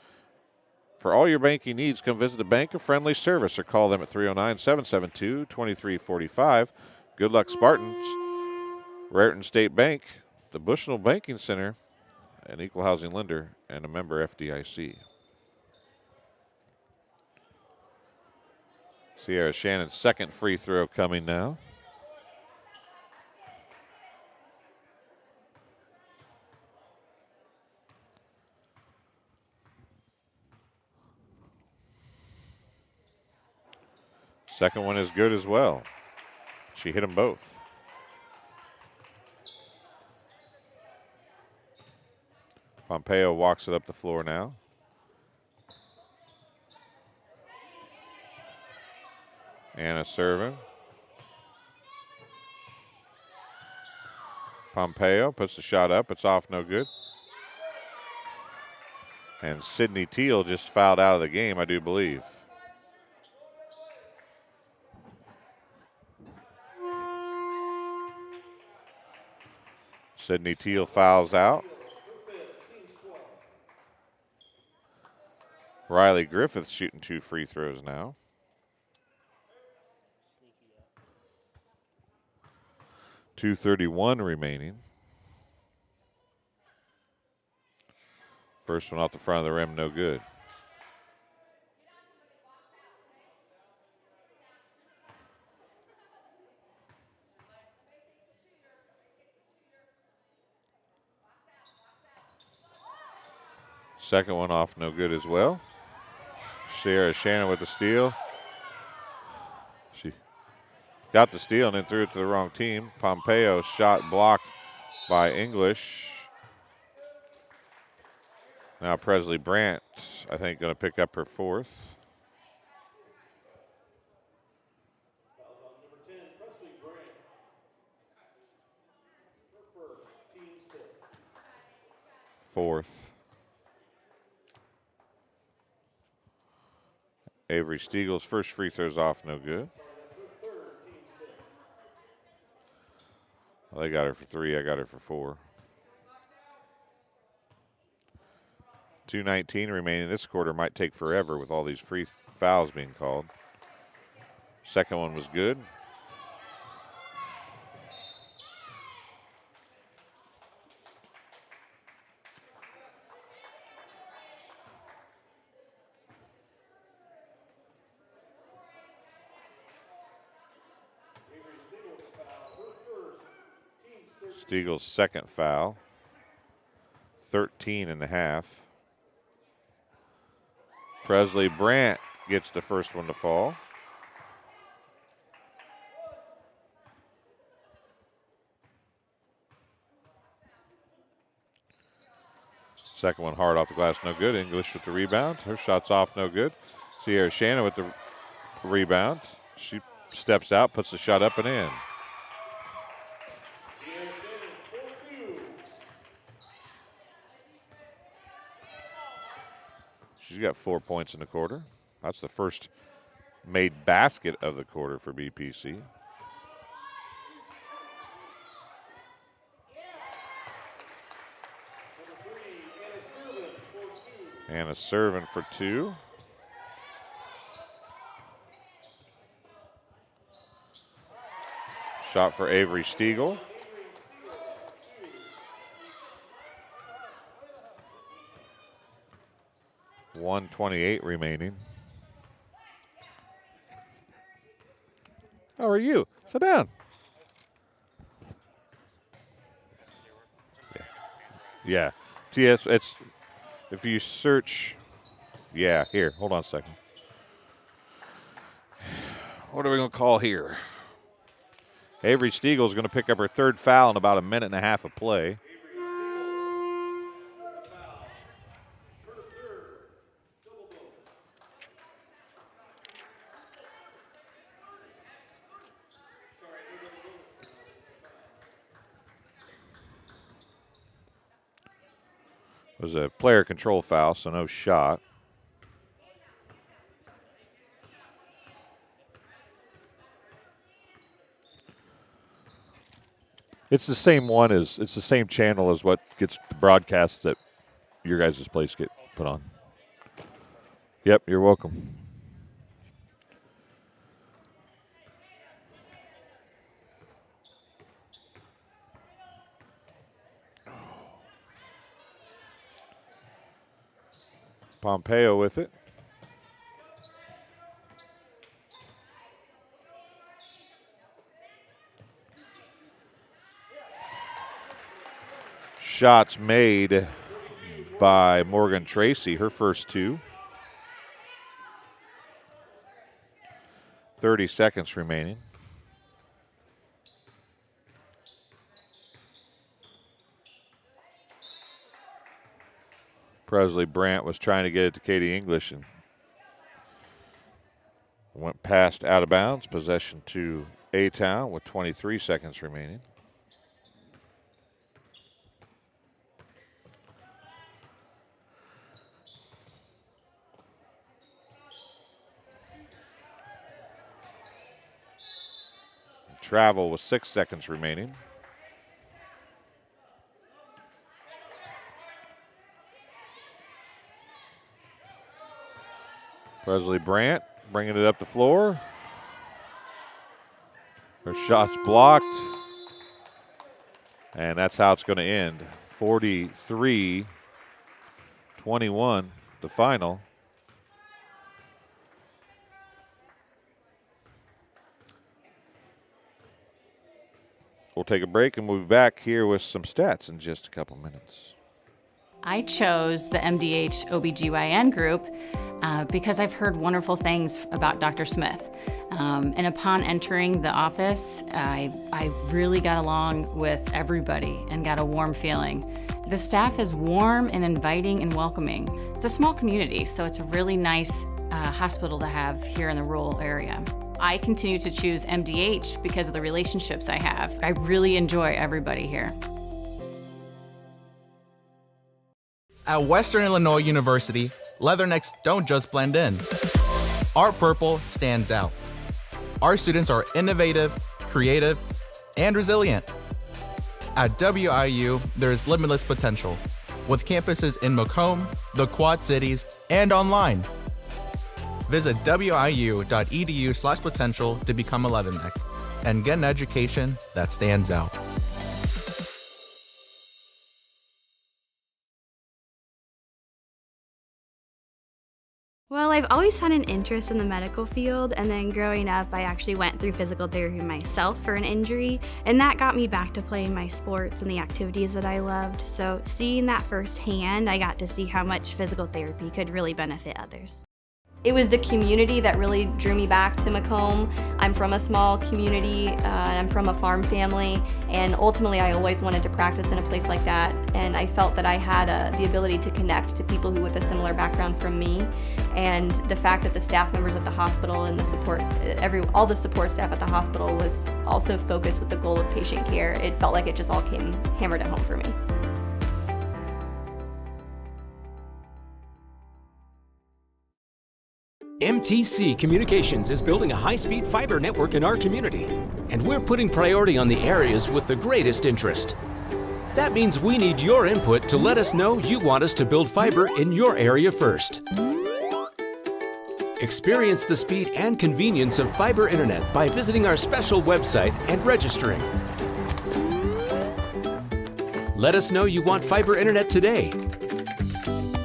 For all your banking needs, come visit a bank of friendly service or call them at 309-772-2345. Good luck, Spartans. Raritan State Bank, the Bushnell Banking Center, an equal housing lender, and a member FDIC. Sierra Shannon's second free throw coming now. Second one is good as well. She hit them both. Pompeo walks it up the floor now. Anna serving. Pompeo puts the shot up. It's off, no good. And Sydney Teal just fouled out of the game, I do believe. Sydney Teal fouls out. Riley Griffith shooting 2 free throws now. .231 remaining. First one off the front of the rim, no good. Second one off, no good as well. Sierra Shannon with the steal. She got the steal and then threw it to the wrong team. Pompeo shot blocked by English. Now Presley Brandt, I think, going to pick up her fourth. Fourth. Avery Stiegel's first free throw's off, no good. Well, they got her for 3. I got her for 4. 2:19 remaining. This quarter might take forever with all these free fouls being called. Second one was good. Stiegel's second foul. 13 and a half. Presley Brandt gets the first one to fall. Second one hard off the glass, no good. English with the rebound. Her shot's off, no good. Sierra Shannon with the rebound. She steps out, puts the shot up and in. She's got 4 points in the quarter. That's the first made basket of the quarter for BPC. Anna serving for 2. Shot for Avery Stiegel. .128 remaining. How are you? Sit down. Yeah. It's if you search, yeah, here, hold on a second. What are we going to call here? Avery Stiegel is going to pick up her 3rd foul in about a minute and a half of play. It was a player control foul, so no shot. It's the same it's the same channel as what gets the broadcasts that your guys' place get put on. Yep, you're welcome. Pompeo with it. Shots made by Morgan Tracy, her first 2. 30 seconds remaining. Presley Brandt was trying to get it to Katie English and went past out of bounds. Possession to A-Town with 23 seconds remaining. Travel with 6 seconds remaining. Presley Brandt bringing it up the floor. Her shot's blocked. And that's how it's going to end. 43-21, the final. We'll take a break and we'll be back here with some stats in just a couple minutes. I chose the MDH OBGYN group because I've heard wonderful things about Dr. Smith. And upon entering the office, I really got along with everybody and got a warm feeling. The staff is warm and inviting and welcoming. It's a small community, so it's a really nice hospital to have here in the rural area. I continue to choose MDH because of the relationships I have. I really enjoy everybody here. At Western Illinois University, leathernecks don't just blend in. Our purple stands out. Our students are innovative, creative, and resilient. At WIU, there is limitless potential, with campuses in Macomb, the Quad Cities, and online. Visit wiu.edu/potential to become a leatherneck and get an education that stands out. Well, I've always had an interest in the medical field, and then growing up, I actually went through physical therapy myself for an injury, and that got me back to playing my sports and the activities that I loved. So seeing that firsthand, I got to see how much physical therapy could really benefit others. It was the community that really drew me back to Macomb. I'm from a small community, and I'm from a farm family, and ultimately I always wanted to practice in a place like that, and I felt that I had the ability to connect to people who with a similar background from me, and the fact that the staff members at the hospital and the support, all the support staff at the hospital was also focused with the goal of patient care. It felt like it just all came hammered at home for me. MTC Communications is building a high-speed fiber network in our community, and we're putting priority on the areas with the greatest interest. That means we need your input to let us know you want us to build fiber in your area first. Experience the speed and convenience of fiber internet by visiting our special website and registering. Let us know you want fiber internet today,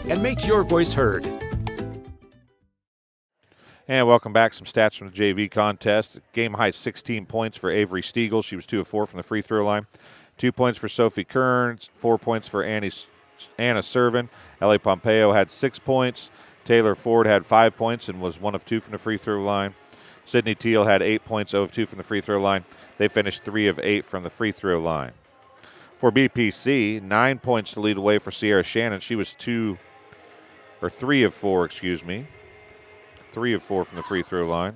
and make your voice heard. And welcome back. Some stats from the JV contest. Game high 16 points for Avery Stiegel. She was 2 of 4 from the free throw line. 2 points for Sophie Kearns. 4 points for Anna Servin. Ellie Pompeo had 6 points. Taylor Ford had 5 points and was 1 of 2 from the free throw line. Sydney Teal had 8 points, 0 of 2 from the free throw line. They finished 3 of 8 from the free throw line. For BPC, 9 points to lead away for Sierra Shannon. She was 3 of 4, 3 of 4 from the free throw line.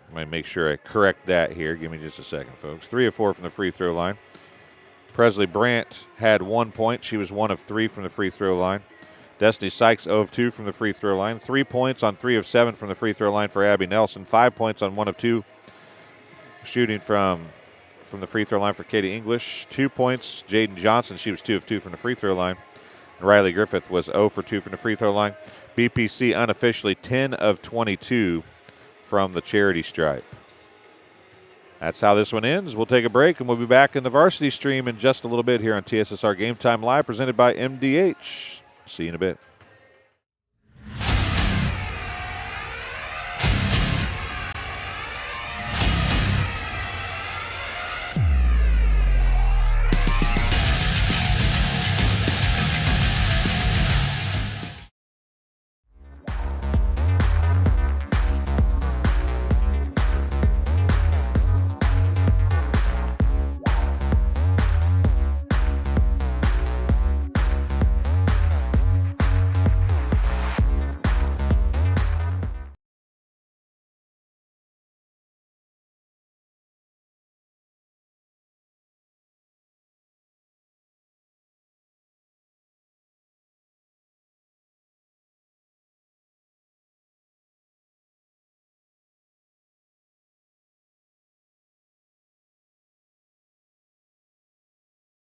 I might make sure I correct that here. Give me just a second, folks. 3 of 4 from the free throw line. Presley Brandt had 1 point. She was 1 of 3 from the free throw line. Destiny Sykes 0 of 2 from the free throw line. 3 points on 3 of 7 from the free throw line for Abby Nelson. 5 points on 1 of 2 shooting from the free throw line for Katie English. 2 points, Jaden Johnson. She was 2 of 2 from the free throw line. Riley Griffith was 0 for 2 from the free throw line. BPC unofficially 10 of 22 from the charity stripe. That's how this one ends. We'll take a break, and we'll be back in the varsity stream in just a little bit here on TSSR Game Time Live, presented by MDH. See you in a bit.